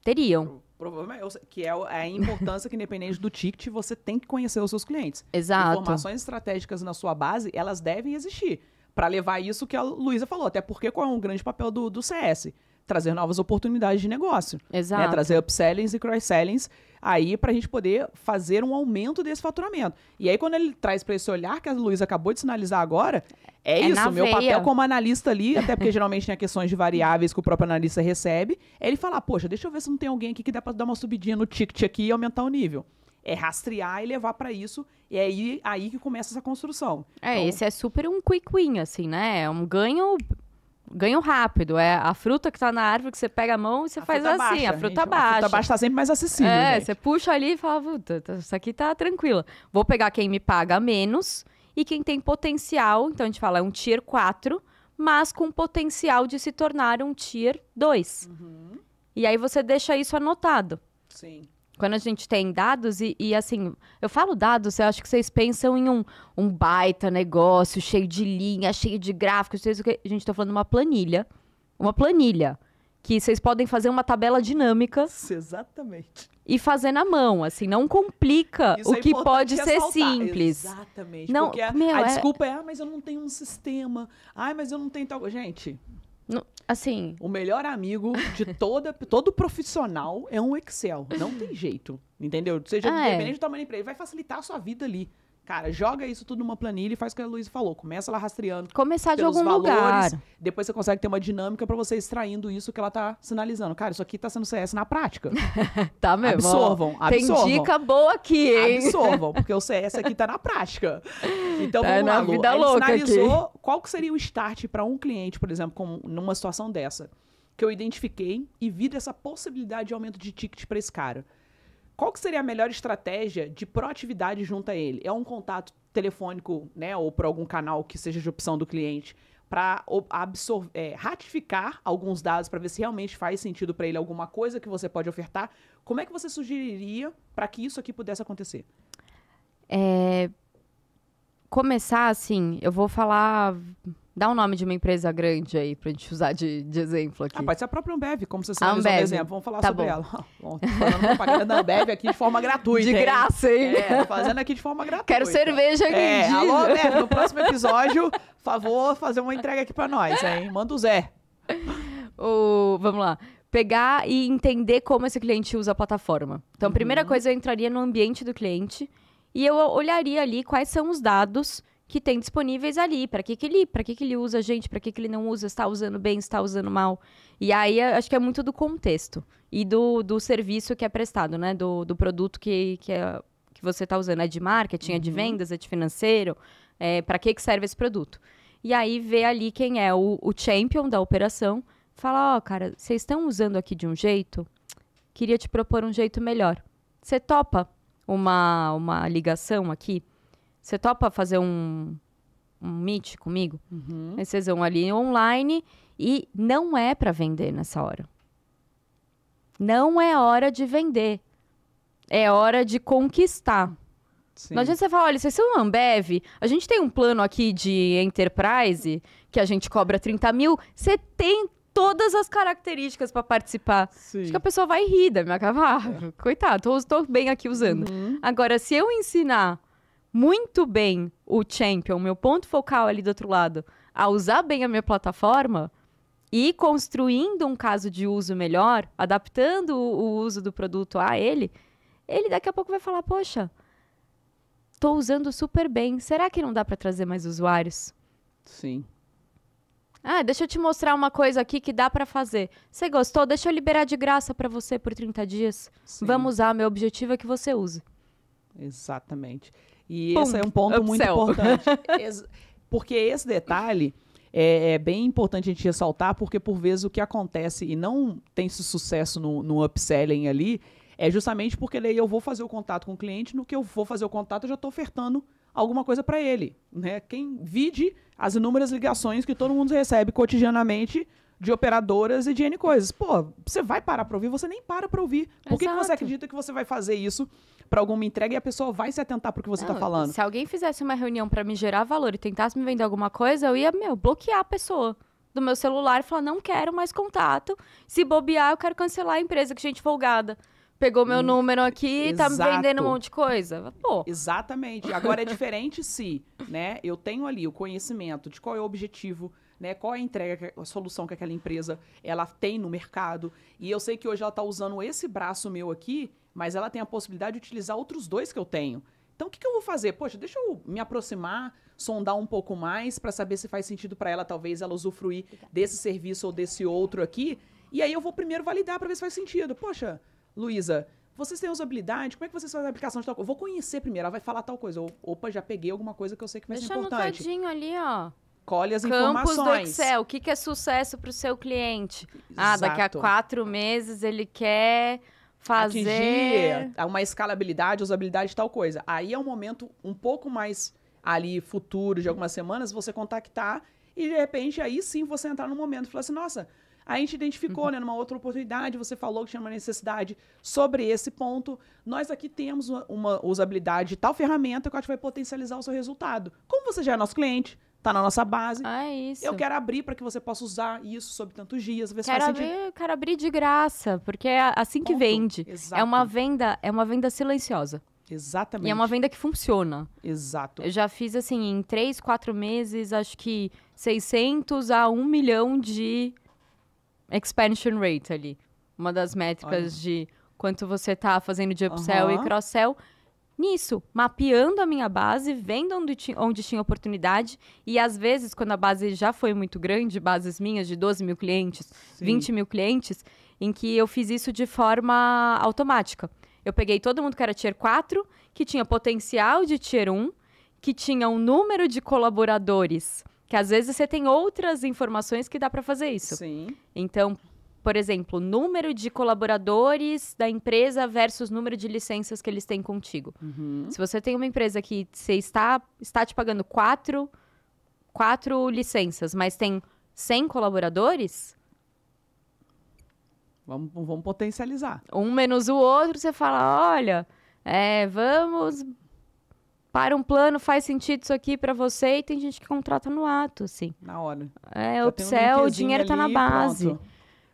Teriam. Provavelmente, que é a importância que, independente do ticket, você tem que conhecer os seus clientes. Exato. Informações estratégicas na sua base, elas devem existir. Para levar isso que a Luísa falou. Até porque qual é um grande papel do CS? Trazer novas oportunidades de negócio. Exato. Né? Trazer upsellings e cross-sellings aí para a gente poder fazer um aumento desse faturamento. E aí, quando ele traz para esse olhar que a Luísa acabou de sinalizar agora, é isso. Meu papel como analista ali, até porque geralmente tem questões de variáveis que o próprio analista recebe, é ele falar, poxa, deixa eu ver se não tem alguém aqui que dá para dar uma subidinha no ticket aqui e aumentar o nível. É rastrear e levar para isso, e é aí que começa essa construção. Então, Esse é super um quick win, assim, né? É um ganho rápido. É a fruta que tá na árvore que você pega a mão e você faz assim, baixa, a fruta gente, baixa. A fruta baixa tá sempre mais acessível, gente. Você puxa ali e fala, puta, isso aqui tá tranquila. Vou pegar quem me paga menos e quem tem potencial, então a gente fala, é um tier 4, mas com potencial de se tornar um tier 2. E aí você deixa isso anotado. Sim. Quando a gente tem dados e assim, eu falo dados, eu acho que vocês pensam em um baita negócio, cheio de linha, cheio de gráficos, a gente tá falando de uma planilha, que vocês podem fazer uma tabela dinâmica. Exatamente. E fazer na mão, assim, não complica Isso o que pode ser simples. Exatamente. Não, porque a desculpa é, mas eu não tenho um sistema. Mas eu não tenho tal... Gente... Assim... O melhor amigo de todo profissional é um Excel. Não tem jeito, entendeu? Seja independente do tamanho da empresa, ele vai facilitar a sua vida ali. Cara, joga isso tudo numa planilha e faz o que a Luísa falou. Começa lá rastreando. Começar de pelos algum valores, lugar. Depois você consegue ter uma dinâmica pra você extraindo isso que ela tá sinalizando. Cara, isso aqui tá sendo CS na prática. Tá mesmo? Absorvam. Tem dica boa aqui, hein? Absorvam, porque o CS aqui tá na prática. Então, Tá vamos lá, na Lu. vida Ele louca sinalizou aqui. qual que seria o start para um cliente, por exemplo, numa situação dessa, que eu identifiquei e vi dessa possibilidade de aumento de ticket para esse cara. Qual que seria a melhor estratégia de proatividade junto a ele? É um contato telefônico, né, ou por algum canal que seja de opção do cliente, para ratificar alguns dados para ver se realmente faz sentido para ele alguma coisa que você pode ofertar. Como é que você sugeriria para que isso aqui pudesse acontecer? Começar assim, eu vou falar... Dá um nome de uma empresa grande aí pra gente usar de exemplo aqui. Pode ser a própria Ambev, como você sabe, exemplo. Vamos falar sobre ela. Bom, fazendo propaganda da Ambev aqui de forma gratuita. De graça, hein? Fazendo aqui de forma gratuita. Quero cerveja aqui. Alô, Ambev, no próximo episódio, favor, fazer uma entrega aqui pra nós, hein? Manda o Zé. Vamos lá. Pegar e entender como esse cliente usa a plataforma. Então, a primeira coisa, eu entraria no ambiente do cliente e eu olharia ali quais são os dados que tem disponíveis ali, para que ele usa, gente, para que ele não usa, está usando bem, está usando mal. E aí, acho que é muito do contexto e do serviço que é prestado, né? Do produto que você está usando. É de marketing, é de vendas, é de financeiro, para que serve esse produto. E aí, ver ali quem é o champion da operação, fala, cara, vocês estão usando aqui de um jeito, queria te propor um jeito melhor. Você topa uma ligação aqui? Você topa fazer um meet comigo? Aí vocês vão ali online e não é para vender nessa hora. Não é hora de vender. É hora de conquistar. Sim. Não adianta você falar, olha, vocês são Ambev, a gente tem um plano aqui de Enterprise que a gente cobra 30 mil, você tem todas as características para participar. Sim. Acho que a pessoa vai rir da minha cara. Coitado, estou bem aqui usando. Agora, se eu ensinar muito bem o champion, meu ponto focal ali do outro lado, a usar bem a minha plataforma e construindo um caso de uso melhor, adaptando o uso do produto a ele daqui a pouco vai falar, poxa, tô usando super bem, será que não dá para trazer mais usuários? Sim. Deixa eu te mostrar uma coisa aqui que dá para fazer. Você gostou? Deixa eu liberar de graça para você por 30 dias. Sim. Vamos usar, meu objetivo é que você use. Exatamente. E esse é um ponto muito upsell. importante. Porque esse detalhe é bem importante a gente ressaltar, porque por vezes o que acontece e não tem esse sucesso no upselling ali, é justamente porque daí eu vou fazer o contato com o cliente, no que eu vou fazer o contato eu já estou ofertando alguma coisa para ele. Né? Quem vide as inúmeras ligações que todo mundo recebe cotidianamente de operadoras e de N coisas. Pô, você vai parar para ouvir? Você nem para para ouvir. Por que você acredita que você vai fazer isso para alguma entrega e a pessoa vai se atentar para o que você está falando? Se alguém fizesse uma reunião para me gerar valor e tentasse me vender alguma coisa, eu ia, bloquear a pessoa do meu celular e falar, não quero mais contato. Se bobear, eu quero cancelar a empresa, que gente folgada. Pegou meu número aqui e tá me vendendo um monte de coisa. Pô. Exatamente. Agora é diferente se, né, eu tenho ali o conhecimento de qual é o objetivo, né, qual é a entrega, a solução que aquela empresa ela tem no mercado. E eu sei que hoje ela está usando esse braço meu aqui, mas ela tem a possibilidade de utilizar outros dois que eu tenho. Então, o que eu vou fazer? Poxa, deixa eu me aproximar, sondar um pouco mais para saber se faz sentido para ela, talvez, ela usufruir desse serviço ou desse outro aqui. E aí eu vou primeiro validar para ver se faz sentido. Poxa, Luísa, vocês têm usabilidade? Como é que vocês fazem a aplicação de tal coisa? Eu vou conhecer primeiro, ela vai falar tal coisa. Opa, já peguei alguma coisa que eu sei que vai ser importante. Deixa anotadinho ali, ó. Colhe as Campos informações. do Excel, o que é sucesso para o seu cliente? Exato. Daqui a 4 meses ele quer fazer... Atingir uma escalabilidade, usabilidade, tal coisa. Aí é um momento um pouco mais ali futuro, de algumas semanas, você contactar e, de repente, aí sim você entrar no momento e falar assim, nossa, a gente identificou, né, numa outra oportunidade, você falou que tinha uma necessidade sobre esse ponto, nós aqui temos uma usabilidade de tal ferramenta que eu acho que vai potencializar o seu resultado. Como você já é nosso cliente, tá na nossa base, isso. eu quero abrir para que você possa usar isso sobre tantos dias, ver se faz sentido. Quero abrir de graça, porque é assim que vende. Exato. É uma venda silenciosa. Exatamente. E é uma venda que funciona. Exato. Eu já fiz, assim, em 3, 4 meses, acho que 600 a 1 milhão de expansion rate ali. Uma das métricas de quanto você tá fazendo de upsell e cross-sell. Nisso, mapeando a minha base, vendo onde tinha oportunidade. E, às vezes, quando a base já foi muito grande, bases minhas de 12 mil clientes, Sim. 20 mil clientes, em que eu fiz isso de forma automática. Eu peguei todo mundo que era Tier 4, que tinha potencial de Tier 1, que tinha um número de colaboradores, que às vezes você tem outras informações que dá para fazer isso. Sim. Então, por exemplo, número de colaboradores da empresa versus número de licenças que eles têm contigo. Se você tem uma empresa que você está te pagando 4 4 licenças, mas tem 100 colaboradores, Vamos potencializar. um menos o outro, você fala, olha, vamos para um plano, faz sentido isso aqui para você, e tem gente que contrata no ato, assim. Na hora. Upsell, o dinheiro tá na base. Pronto.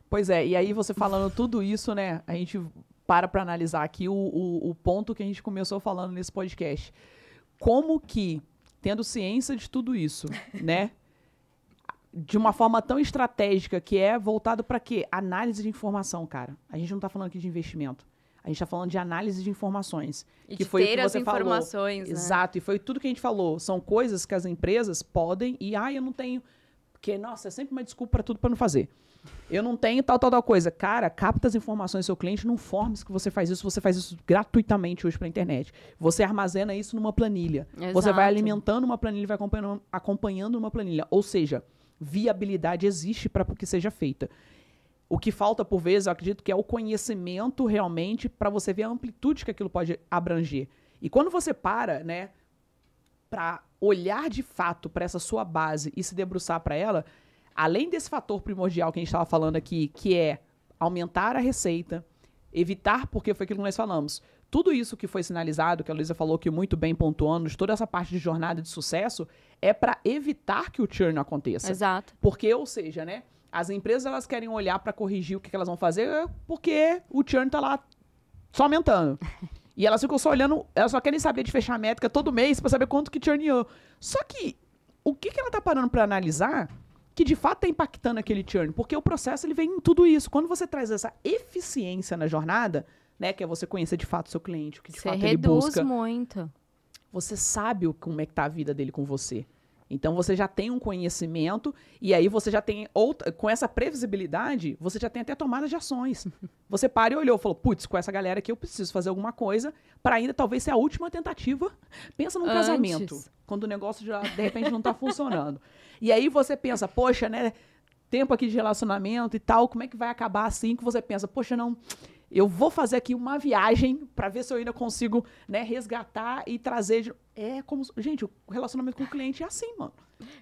Pois é, e aí você falando tudo isso, né, a gente para analisar aqui o ponto que a gente começou falando nesse podcast. Como que, tendo ciência de tudo isso, né, de uma forma tão estratégica, que é voltado para quê? Análise de informação, cara. A gente não tá falando aqui de investimento. A gente tá falando de análise de informações. E que de foi ter o que as você informações, falou. né? Exato, e foi tudo que a gente falou. São coisas que as empresas podem e, eu não tenho... Porque, nossa, é sempre uma desculpa para tudo para não fazer. Eu não tenho tal coisa. Cara, capta as informações do seu cliente num Forms que você faz isso gratuitamente hoje para a internet. Você armazena isso numa planilha. Exato. Você vai alimentando uma planilha e vai acompanhando uma planilha. Ou seja, viabilidade existe para que seja feita. O que falta, por vezes, eu acredito que é o conhecimento realmente para você ver a amplitude que aquilo pode abranger. E quando você para, né, para olhar de fato para essa sua base e se debruçar para ela, além desse fator primordial que a gente estava falando aqui, que é aumentar a receita, evitar, porque foi aquilo que nós falamos, tudo isso que foi sinalizado, que a Luísa falou que muito bem pontuando, de toda essa parte de jornada de sucesso, é para evitar que o churn aconteça. Exato. Porque, ou seja, né, as empresas elas querem olhar para corrigir o que elas vão fazer porque o churn está lá só aumentando. E elas ficam só olhando, elas só querem saber de fechar a métrica todo mês para saber quanto que churneou. Só que o que ela tá parando para analisar que de fato tá impactando aquele churn? Porque o processo ele vem em tudo isso. Quando você traz essa eficiência na jornada, né, que é você conhecer de fato o seu cliente, o que de fato ele busca. Você reduz muito. Você sabe como é que tá a vida dele com você. Então você já tem um conhecimento e aí você já tem com essa previsibilidade, você já tem até tomada de ações. Você para e olhou, falou, putz, com essa galera aqui eu preciso fazer alguma coisa para ainda talvez ser a última tentativa. Pensa num casamento, quando o negócio já de repente não tá funcionando. E aí você pensa, poxa, né, tempo aqui de relacionamento e tal, como é que vai acabar assim? Que você pensa, poxa, não, eu vou fazer aqui uma viagem para ver se eu ainda consigo, né, resgatar e trazer. É como. Gente, o relacionamento com o cliente é assim, mano.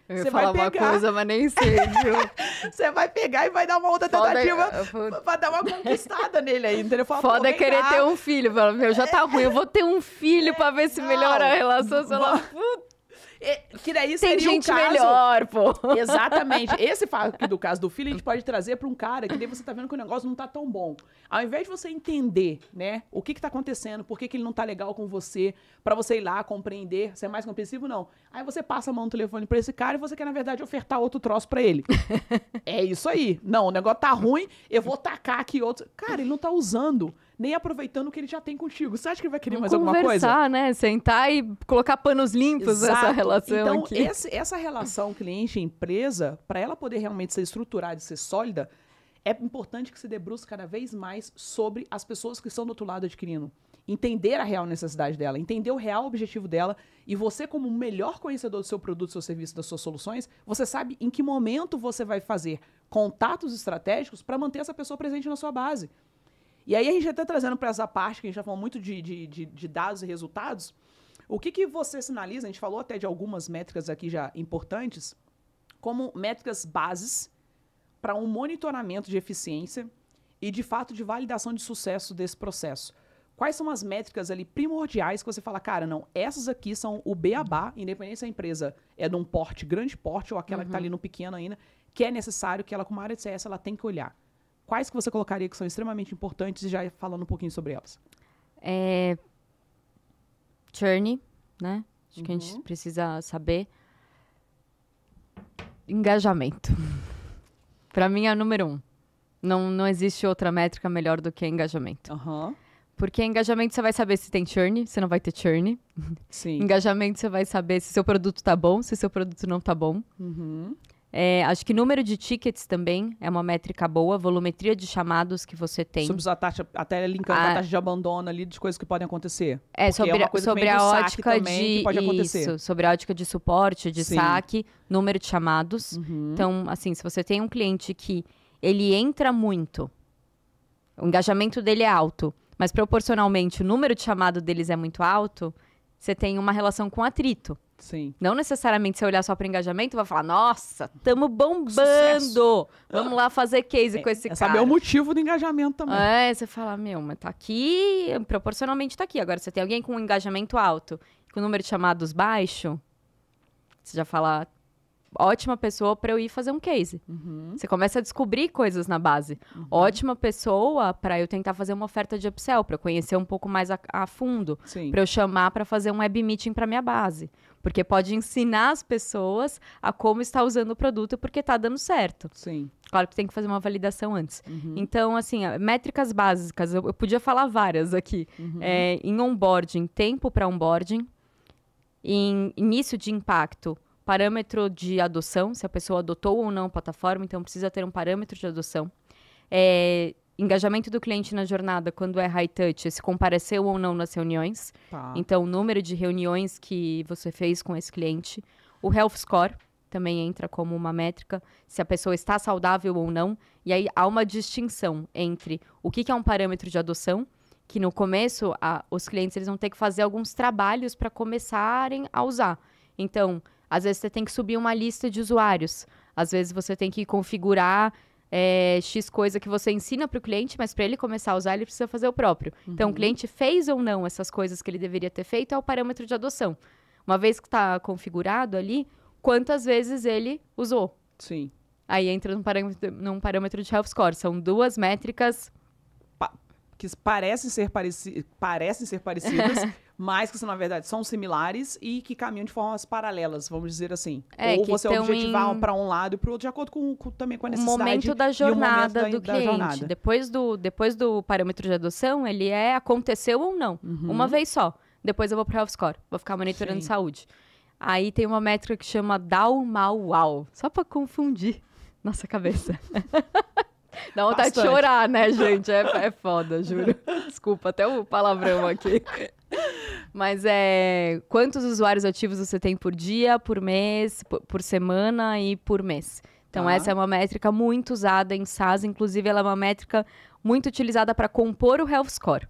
Eu ia falar uma coisa, mas nem sei, viu? Você vai pegar e vai dar uma outra tentativa pra dar uma conquistada nele aí, entendeu? Foda é querer ter um filho. Fala, meu, já tá ruim, eu vou ter um filho pra ver se melhora a relação. Sei lá, que daí tem seria gente um caso... melhor, pô. Exatamente. Esse fato aqui do caso do filho, a gente pode trazer para um cara que daí você tá vendo que o negócio não tá tão bom. Ao invés de você entender, né, o que tá acontecendo, por que ele não tá legal com você, para você ir lá compreender, ser mais compreensivo, não. Aí você passa a mão no telefone para esse cara e você quer, na verdade, ofertar outro troço para ele. É isso aí. Não, o negócio tá ruim, eu vou tacar aqui outro... Cara, ele não tá usando, nem aproveitando o que ele já tem contigo. Você acha que ele vai querer mais alguma coisa? Conversar, né? Sentar e colocar panos limpos nessa relação então, aqui. Essa relação cliente-empresa, para ela poder realmente ser estruturada e ser sólida, é importante que se debruce cada vez mais sobre as pessoas que estão do outro lado adquirindo. Entender a real necessidade dela, entender o real objetivo dela, e você, como o melhor conhecedor do seu produto, do seu serviço, das suas soluções, você sabe em que momento você vai fazer contatos estratégicos para manter essa pessoa presente na sua base. E aí a gente está trazendo para essa parte, que a gente já falou muito de dados e resultados. O que você sinaliza, a gente falou até de algumas métricas aqui já importantes, como métricas bases para um monitoramento de eficiência e, de fato, de validação de sucesso desse processo. Quais são as métricas ali primordiais que você fala, cara, não, essas aqui são o beabá, independente se a empresa é de um porte, grande porte, ou aquela que está ali no pequeno ainda, que é necessário que ela, com uma área de CS, ela tem que olhar. Quais que você colocaria que são extremamente importantes e já falando um pouquinho sobre elas? Churn, né? Acho que a gente precisa saber. Engajamento. Para mim é o número 1. Não existe outra métrica melhor do que engajamento. Porque engajamento você vai saber se tem churn, se não vai ter churn. Sim. Engajamento você vai saber se seu produto tá bom, se seu produto não tá bom. Acho que número de tickets também é uma métrica boa, volumetria de chamados que você tem. Sobre a taxa, até linkando a taxa de abandono ali, de coisas que podem acontecer. Sobre a ótica de pode acontecer. Isso, sobre a ótica de suporte, de saque, número de chamados. Então, assim, se você tem um cliente que ele entra muito, o engajamento dele é alto, mas proporcionalmente o número de chamado deles é muito alto, você tem uma relação com atrito. Sim. Não necessariamente você olhar só para engajamento e vai falar, nossa, tamo bombando, Sucesso. Vamos lá fazer case com esse cara. Saber o motivo do engajamento também. Você fala, mas tá aqui, proporcionalmente tá aqui. Agora, você tem alguém com um engajamento alto, com o número de chamados baixo, você já fala, ótima pessoa para eu ir fazer um case. Você começa a descobrir coisas na base. Ótima pessoa para eu tentar fazer uma oferta de upsell, para eu conhecer um pouco mais a fundo, para eu chamar para fazer um web meeting para minha base. Porque pode ensinar as pessoas a como está usando o produto porque está dando certo. Sim. Claro que tem que fazer uma validação antes. Então, assim, métricas básicas, eu podia falar várias aqui. Em onboarding, tempo para onboarding. Em início de impacto, parâmetro de adoção, se a pessoa adotou ou não a plataforma, então precisa ter um parâmetro de adoção. Engajamento do cliente na jornada, quando é high touch, se compareceu ou não nas reuniões. Tá. Então, o número de reuniões que você fez com esse cliente. O health score também entra como uma métrica, se a pessoa está saudável ou não. E aí, há uma distinção entre o que é um parâmetro de adoção, que no começo, os clientes eles vão ter que fazer alguns trabalhos para começarem a usar. Então, às vezes você tem que subir uma lista de usuários. Às vezes você tem que configurar X coisa que você ensina para o cliente, mas para ele começar a usar, ele precisa fazer o próprio. Então, o cliente fez ou não essas coisas que ele deveria ter feito é o parâmetro de adoção. Uma vez que está configurado ali, quantas vezes ele usou? Sim. Aí entra num parâmetro de health score. São duas métricas que parecem ser parecidas, mas que, na verdade, são similares e que caminham de formas paralelas, vamos dizer assim. Ou você objetivar para um lado e para o outro, de acordo também com a necessidade. O momento da jornada do cliente. Jornada. Depois do parâmetro de adoção, ele aconteceu ou não. Uma vez só. Depois eu vou para o health score. Vou ficar monitorando saúde. Aí tem uma métrica que chama DAO, MAU, UAU. Só para confundir nossa cabeça. Dá vontade de chorar, né, gente? É foda, juro. Desculpa, até o palavrão aqui. Mas quantos usuários ativos você tem por dia, por mês, por semana e por mês. Então, essa é uma métrica muito usada em SaaS. Inclusive, ela é uma métrica muito utilizada para compor o health score.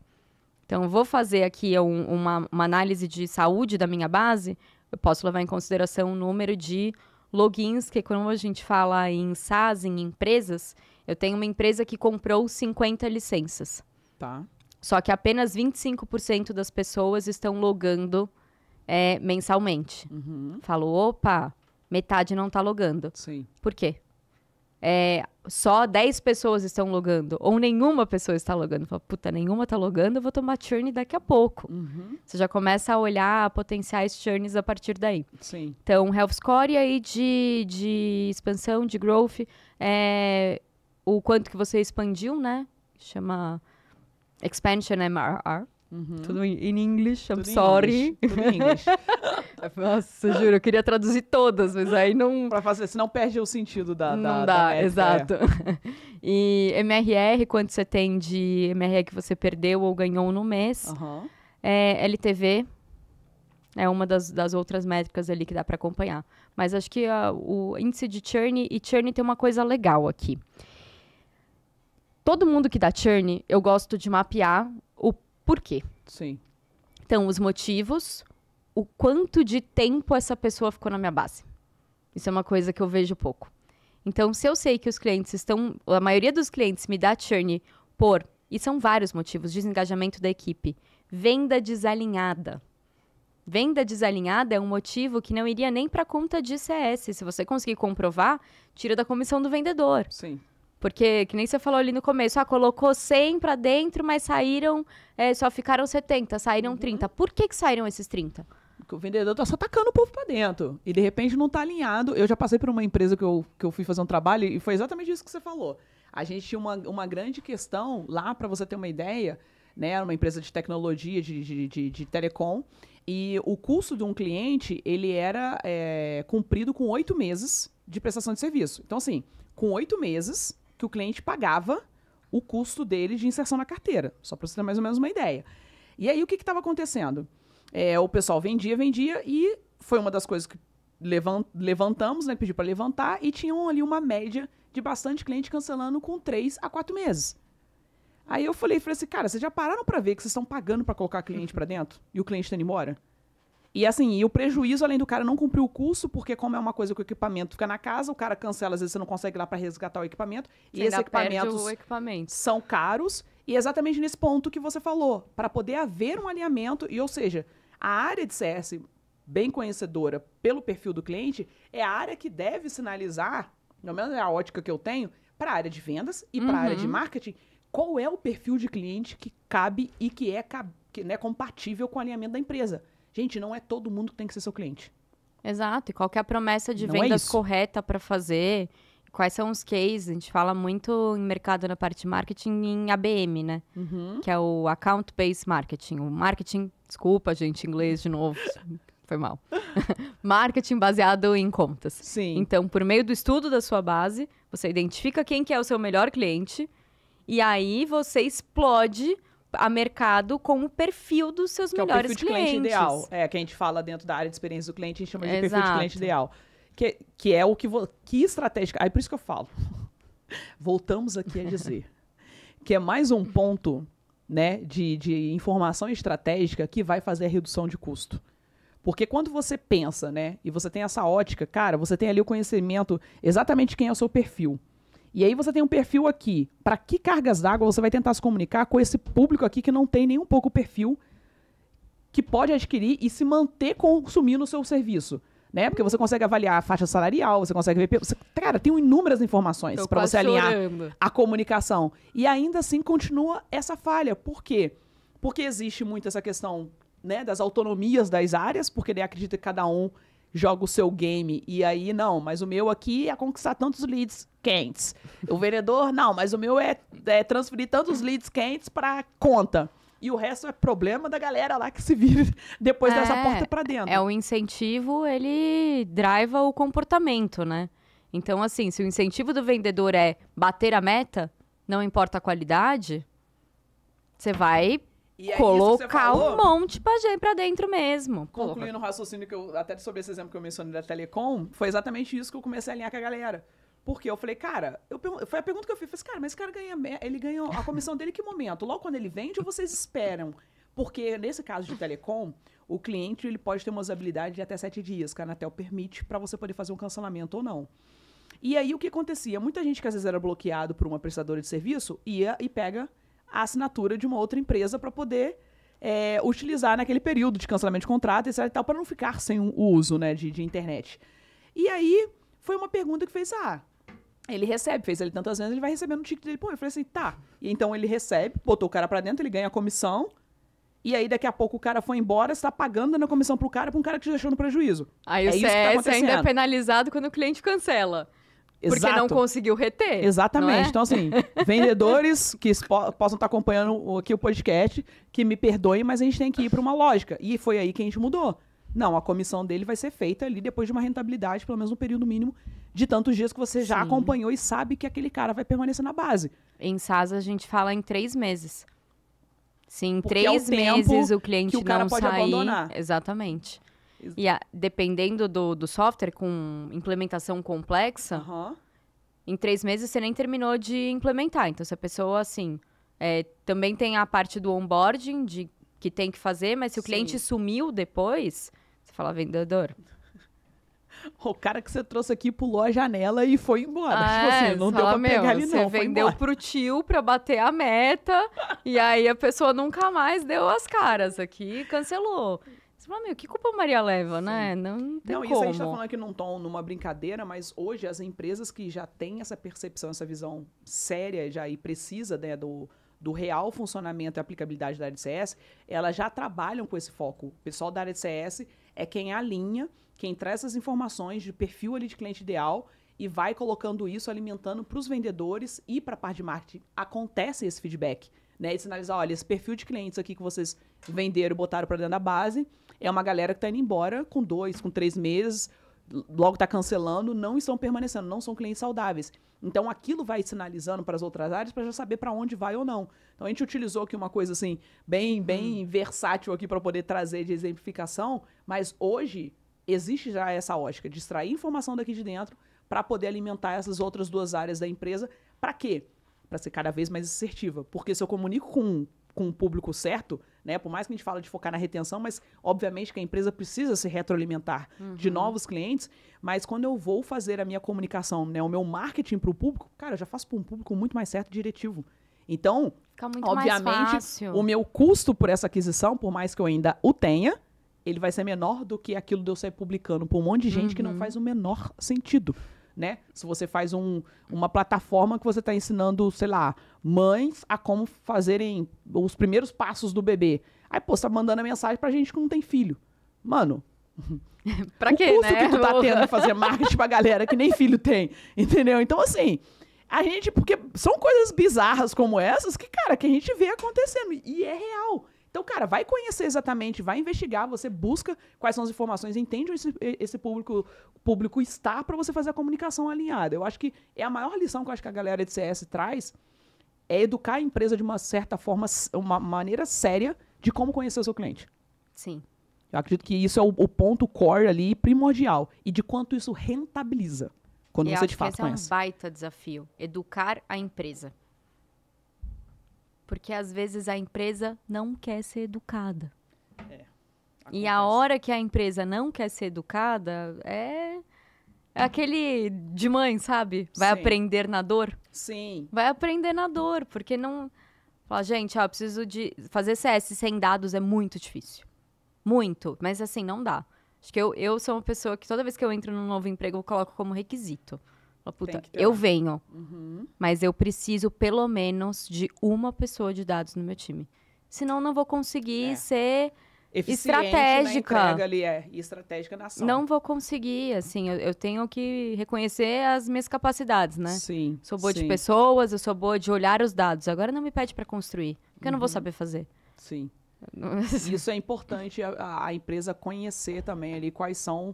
Então, vou fazer aqui uma análise de saúde da minha base. Eu posso levar em consideração o número de logins, que quando a gente fala em SaaS, em empresas, eu tenho uma empresa que comprou 50 licenças. Tá. Só que apenas 25% das pessoas estão logando mensalmente. Falo, opa, metade não está logando. Sim. Por quê? Só 10 pessoas estão logando, ou nenhuma pessoa está logando. Falo, puta, nenhuma está logando, eu vou tomar churn daqui a pouco. Você já começa a olhar potenciais churns a partir daí. Sim. Então, health score aí de expansão, de growth, o quanto que você expandiu, né? Chama Expansion MRR. Tudo em inglês, I'm sorry. Tudo em inglês. Nossa, juro, eu queria traduzir todas, mas aí não... Pra fazer, senão perde o sentido da Não dá, métrica, exato. E MRR, quanto você tem de MRR que você perdeu ou ganhou no mês. LTV é uma das outras métricas ali que dá para acompanhar. Mas acho que o índice de churn, e churn tem uma coisa legal aqui. Todo mundo que dá churn, eu gosto de mapear o porquê. Sim. Então, os motivos, o quanto de tempo essa pessoa ficou na minha base. Isso é uma coisa que eu vejo pouco. Então, se eu sei que os clientes a maioria dos clientes me dá churn e são vários motivos, desengajamento da equipe, venda desalinhada. Venda desalinhada é um motivo que não iria nem para a conta de CS. Se você conseguir comprovar, tira da comissão do vendedor. Sim. Porque, que nem você falou ali no começo, colocou 100 para dentro, mas saíram, só ficaram 70, saíram 30. Por que saíram esses 30? Porque o vendedor tá só tacando o povo pra dentro. E, de repente, não tá alinhado. Eu já passei por uma empresa que eu fui fazer um trabalho e foi exatamente isso que você falou. A gente tinha uma grande questão lá, para você ter uma ideia, né? Uma empresa de tecnologia, de telecom. E o custo de um cliente, ele era cumprido com 8 meses de prestação de serviço. Então, assim, com 8 meses que o cliente pagava o custo dele de inserção na carteira. Só para você ter mais ou menos uma ideia. E aí, o que estava acontecendo? O pessoal vendia e foi uma das coisas que levantamos, né? Pedi para levantar e tinham ali uma média de bastante cliente cancelando com 3 a 4 meses. Aí eu falei assim, cara, vocês já pararam para ver que vocês estão pagando para colocar cliente para dentro e o cliente está indo embora? E assim, e o prejuízo, além do cara não cumprir o curso, porque como é uma coisa que o equipamento fica na casa, o cara cancela, às vezes você não consegue ir lá para resgatar o equipamento. Você e esses equipamentos são caros. E é exatamente nesse ponto que você falou, para poder haver um alinhamento, e ou seja, a área de CS, bem conhecedora pelo perfil do cliente, é a área que deve sinalizar, pelo menos é a ótica que eu tenho, para a área de vendas e para a área de marketing, qual é o perfil de cliente que cabe e que é compatível com o alinhamento da empresa. Gente, não é todo mundo que tem que ser seu cliente. Exato. E qual que é a promessa de Não vendas correta para fazer? Quais são os cases? A gente fala muito em mercado na parte de marketing em ABM, né? Que é o Account Based Marketing. O marketing, desculpa, gente, inglês de novo. Foi mal. Marketing baseado em contas. Sim. Então, por meio do estudo da sua base, você identifica quem que é o seu melhor cliente e aí você explode a mercado com o perfil dos seus melhores clientes. Que é o perfil de cliente ideal. É, que a gente fala dentro da área de experiência do cliente, a gente chama de perfil de cliente ideal. Que é o que... Que estratégica... Aí por isso que eu falo. Voltamos aqui a dizer. Que é mais um ponto, né, de informação estratégica que vai fazer a redução de custo. Porque quando você pensa, né, e você tem essa ótica, cara, você tem ali o conhecimento exatamente quem é o seu perfil. E aí você tem um perfil aqui. Para que cargas d'água você vai tentar se comunicar com esse público aqui que não tem nem um pouco o perfil que pode adquirir e se manter consumindo o seu serviço? Né? Porque você consegue avaliar a faixa salarial, você consegue ver... Cara, tem inúmeras informações para você alinhar a comunicação. E ainda assim continua essa falha. Por quê? Porque existe muito essa questão, né, das autonomias das áreas, porque daí acredita que cada um joga o seu game, e aí, não, mas o meu aqui é conquistar tantos leads quentes. O vendedor, não, mas o meu é transferir tantos leads quentes para conta. E o resto é problema da galera lá que se vira depois dessa porta para dentro. O incentivo, ele driva o comportamento, né? Então, assim, se o incentivo do vendedor é bater a meta, não importa a qualidade, você vai colocar um monte pra dentro mesmo. Concluindo o raciocínio que eu, até sobre esse exemplo que eu mencionei da Telecom, foi exatamente isso que eu comecei a alinhar com a galera. Porque eu falei, cara, foi a pergunta que eu fiz, cara, mas esse cara ele ganha a comissão dele em que momento? Logo quando ele vende ou vocês esperam? Porque nesse caso de telecom, o cliente ele pode ter uma usabilidade de até 7 dias, que a Anatel permite para você poder fazer um cancelamento ou não. E aí o que acontecia? Muita gente que às vezes era bloqueado por uma prestadora de serviço ia e pega a assinatura de uma outra empresa para poder utilizar naquele período de cancelamento de contrato, etc e tal, para não ficar sem o uso, né, de internet. E aí foi uma pergunta que fez, ele recebe, fez ele tantas vezes, ele vai recebendo o ticket dele. Pô, eu falei assim, tá. E então ele recebe, botou o cara pra dentro, ele ganha a comissão. E aí daqui a pouco o cara foi embora, você tá pagando dando a comissão pro cara que te deixou no prejuízo. Aí o CS ainda é penalizado quando o cliente cancela. Exato. Porque não conseguiu reter. Exatamente. Então assim, vendedores que possam estar acompanhando aqui o podcast, que me perdoem, mas a gente tem que ir pra uma lógica. E foi aí que a gente mudou. Não, a comissão dele vai ser feita ali depois de uma rentabilidade, pelo menos um período mínimo de tantos dias que você já acompanhou e sabe que aquele cara vai permanecer na base. Em SaaS a gente fala em 3 meses. Se em 3 meses o cliente que o cara não pode sair... abandonar. Exatamente. E dependendo do software com implementação complexa, em 3 meses você nem terminou de implementar. Então, se a pessoa, assim, também tem a parte do onboarding, que tem que fazer, mas se o cliente sumiu depois, você fala, vendedor... O cara que você trouxe aqui pulou a janela e foi embora. Tipo assim, não deu pra pegar ele, não. Você vendeu pro tio pra bater a meta, e aí a pessoa nunca mais deu as caras aqui e cancelou. Você fala, que culpa a Maria leva, né? Não tem como. Isso a gente tá falando aqui num tom, numa brincadeira, mas hoje as empresas que já têm essa percepção, essa visão séria já e precisa, né, do real funcionamento e aplicabilidade da área de CS, elas já trabalham com esse foco. O pessoal da área de CS é quem alinha, quem traz essas informações de perfil ali de cliente ideal e vai colocando isso, alimentando para os vendedores e para a parte de marketing. Acontece esse feedback, né? E sinalizar, olha, esse perfil de clientes aqui que vocês venderam e botaram para dentro da base é uma galera que está indo embora com 2, com 3 meses, logo está cancelando, não estão permanecendo, não são clientes saudáveis. Então, aquilo vai sinalizando para as outras áreas para já saber para onde vai ou não. Então, a gente utilizou aqui uma coisa assim, bem versátil aqui para poder trazer de exemplificação, mas hoje existe já essa ótica de extrair informação daqui de dentro para poder alimentar essas outras 2 áreas da empresa. Para quê? Para ser cada vez mais assertiva. Porque se eu comunico com o público certo, né? Por mais que a gente fala de focar na retenção, mas obviamente que a empresa precisa se retroalimentar de novos clientes, mas quando eu vou fazer a minha comunicação, né, o meu marketing para o público, cara, eu já faço para um público muito mais certo e diretivo. Então, Fica muito obviamente, mais fácil. o meu custo por essa aquisição, por mais que eu ainda o tenha, ele vai ser menor do que aquilo de eu sair publicando para um monte de gente que não faz o menor sentido, né? Se você faz uma plataforma que você está ensinando, sei lá, mães a como fazerem os primeiros passos do bebê. Aí, pô, você tá mandando a mensagem pra gente que não tem filho. Mano, Pra quê, o custo né? que tu tá tendo de fazer marketing pra galera que nem filho tem, entendeu? Então, assim, a gente, porque são coisas bizarras como essas que, cara, que a gente vê acontecendo e é real. Então, cara, vai conhecer exatamente, vai investigar, você busca quais são as informações, entende onde esse público está para você fazer a comunicação alinhada. Eu acho que é a maior lição que eu acho que a galera de CS traz, é educar a empresa de uma certa forma, uma maneira séria de como conhecer o seu cliente. Sim. Eu acredito que isso é o ponto core ali, primordial, e de quanto isso rentabiliza quando você de fato esse conhece. é um baita desafio, educar a empresa. Porque às vezes a empresa não quer ser educada. E a hora que a empresa não quer ser educada, é aquele de mãe, sabe? Vai Sim. aprender na dor. Sim. Vai aprender na dor, porque não... Fala, gente, ó, eu preciso de... Fazer CS sem dados é muito difícil. Muito. Mas assim, não dá. Acho que eu sou uma pessoa que toda vez que eu entro num novo emprego, eu coloco como requisito. Falo, puta, eu venho, mas eu preciso pelo menos de uma pessoa de dados no meu time. Senão não vou conseguir ser estratégica. Na entrega ali, e estratégica na ação. Não vou conseguir, assim, eu tenho que reconhecer as minhas capacidades, né? Sim. Sou boa de pessoas, eu sou boa de olhar os dados. Agora não me pede para construir, porque eu não vou saber fazer. Sim. Isso é importante a empresa conhecer também ali quais são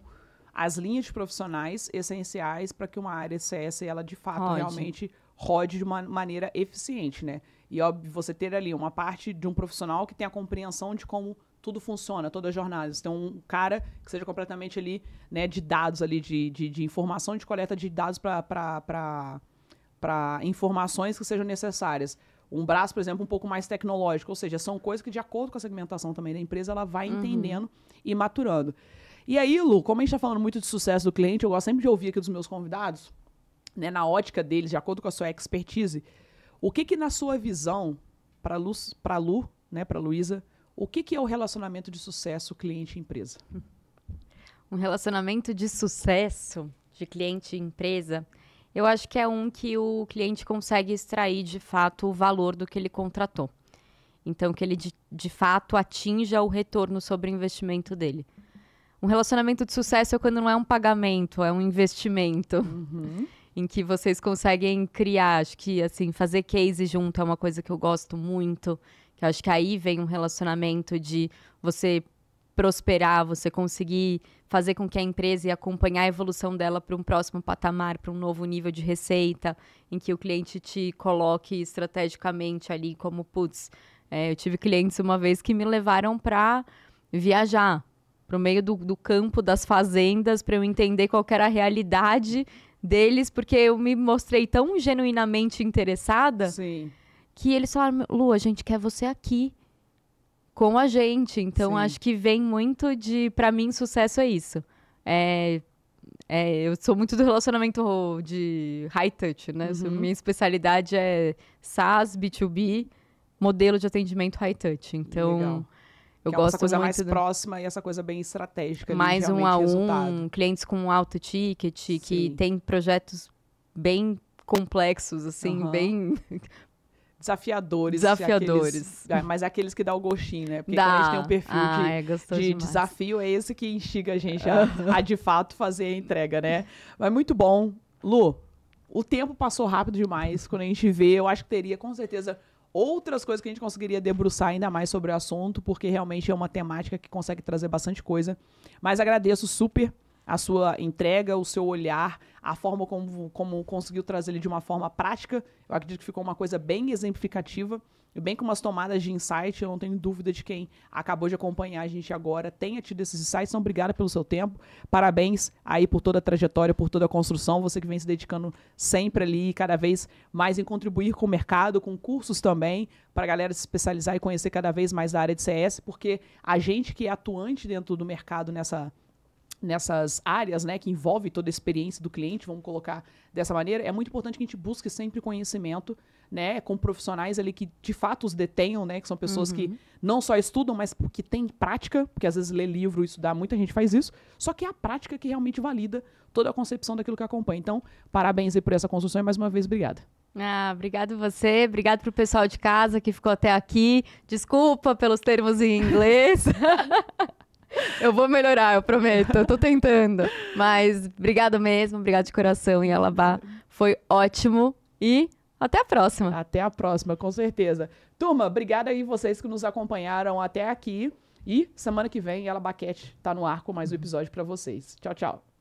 as linhas de profissionais essenciais para que uma área CS, ela de fato realmente rode de uma maneira eficiente, né? E óbvio, você ter ali uma parte de um profissional que tem a compreensão de como tudo funciona, toda a jornada. Você tem um cara que seja completamente ali, né, de dados ali, de informação, de coleta de dados para informações que sejam necessárias. Um braço, por exemplo, um pouco mais tecnológico, ou seja, são coisas que, de acordo com a segmentação também da empresa, ela vai entendendo e maturando. E aí, Lu, como a gente está falando muito de sucesso do cliente, eu gosto sempre de ouvir aqui dos meus convidados, né, na ótica deles, de acordo com a sua expertise, o que na sua visão, para Lu, né, para Luísa, o que é o relacionamento de sucesso cliente-empresa? Um relacionamento de sucesso de cliente e empresa, eu acho que é um que o cliente consegue extrair, de fato, o valor do que ele contratou. Então, que ele, de fato, atinja o retorno sobre o investimento dele. Um relacionamento de sucesso é quando não é um pagamento, é um investimento. Em que vocês conseguem criar, acho que, assim, fazer case junto é uma coisa que eu gosto muito. Que eu acho que aí vem um relacionamento de você prosperar, você conseguir fazer com que a empresa e acompanhar a evolução dela para um próximo patamar, para um novo nível de receita, em que o cliente te coloque estrategicamente ali como, putz, eu tive clientes uma vez que me levaram para viajar para o meio do campo, das fazendas, para eu entender qual que era a realidade deles, porque eu me mostrei tão genuinamente interessada que eles falaram, Lu, a gente quer você aqui com a gente. Então, acho que vem muito de... Para mim, sucesso é isso. Eu sou muito do relacionamento de high touch, né? Minha especialidade é SaaS, B2B, modelo de atendimento high touch. Então, Legal. eu que gosto essa coisa muito mais próxima e essa coisa bem estratégica. Mais ali, um a resultado. Clientes com alto ticket, que tem projetos bem complexos, assim, bem... Desafiadores. Mas aqueles que dá o gostinho, né? Porque quando a gente tem um perfil de desafio, é esse que instiga a gente a de fato fazer a entrega, né? Mas muito bom. Lu, o tempo passou rápido demais. Quando a gente vê, eu acho que teria com certeza outras coisas que a gente conseguiria debruçar ainda mais sobre o assunto, porque realmente é uma temática que consegue trazer bastante coisa. Mas agradeço super a sua entrega, o seu olhar, a forma como conseguiu trazer ele de uma forma prática. Eu acredito que ficou uma coisa bem exemplificativa bem com umas tomadas de insight. Eu não tenho dúvida de quem acabou de acompanhar a gente agora tenha tido esses insights. Então, obrigada pelo seu tempo. Parabéns aí por toda a trajetória, por toda a construção. Você que vem se dedicando sempre ali, cada vez mais em contribuir com o mercado, com cursos também, para a galera se especializar e conhecer cada vez mais da área de CS, porque a gente que é atuante dentro do mercado nessas áreas, né, que envolve toda a experiência do cliente, vamos colocar dessa maneira, é muito importante que a gente busque sempre conhecimento, né, com profissionais ali que de fato os detenham, né, que são pessoas que não só estudam, mas que têm prática, porque às vezes ler livro, estudar, muita gente faz isso, só que é a prática que realmente valida toda a concepção daquilo que acompanha. Então, parabéns aí por essa construção e mais uma vez, obrigada. Obrigado você, obrigado pro pessoal de casa que ficou até aqui. Desculpa pelos termos em inglês. Eu vou melhorar, eu prometo. Eu tô tentando. Mas obrigado mesmo, obrigado de coração, Yalabá. Foi ótimo e até a próxima. Até a próxima, com certeza. Turma, obrigada aí vocês que nos acompanharam até aqui. E semana que vem, Yalabaquete tá no ar com mais um episódio pra vocês. Tchau, tchau.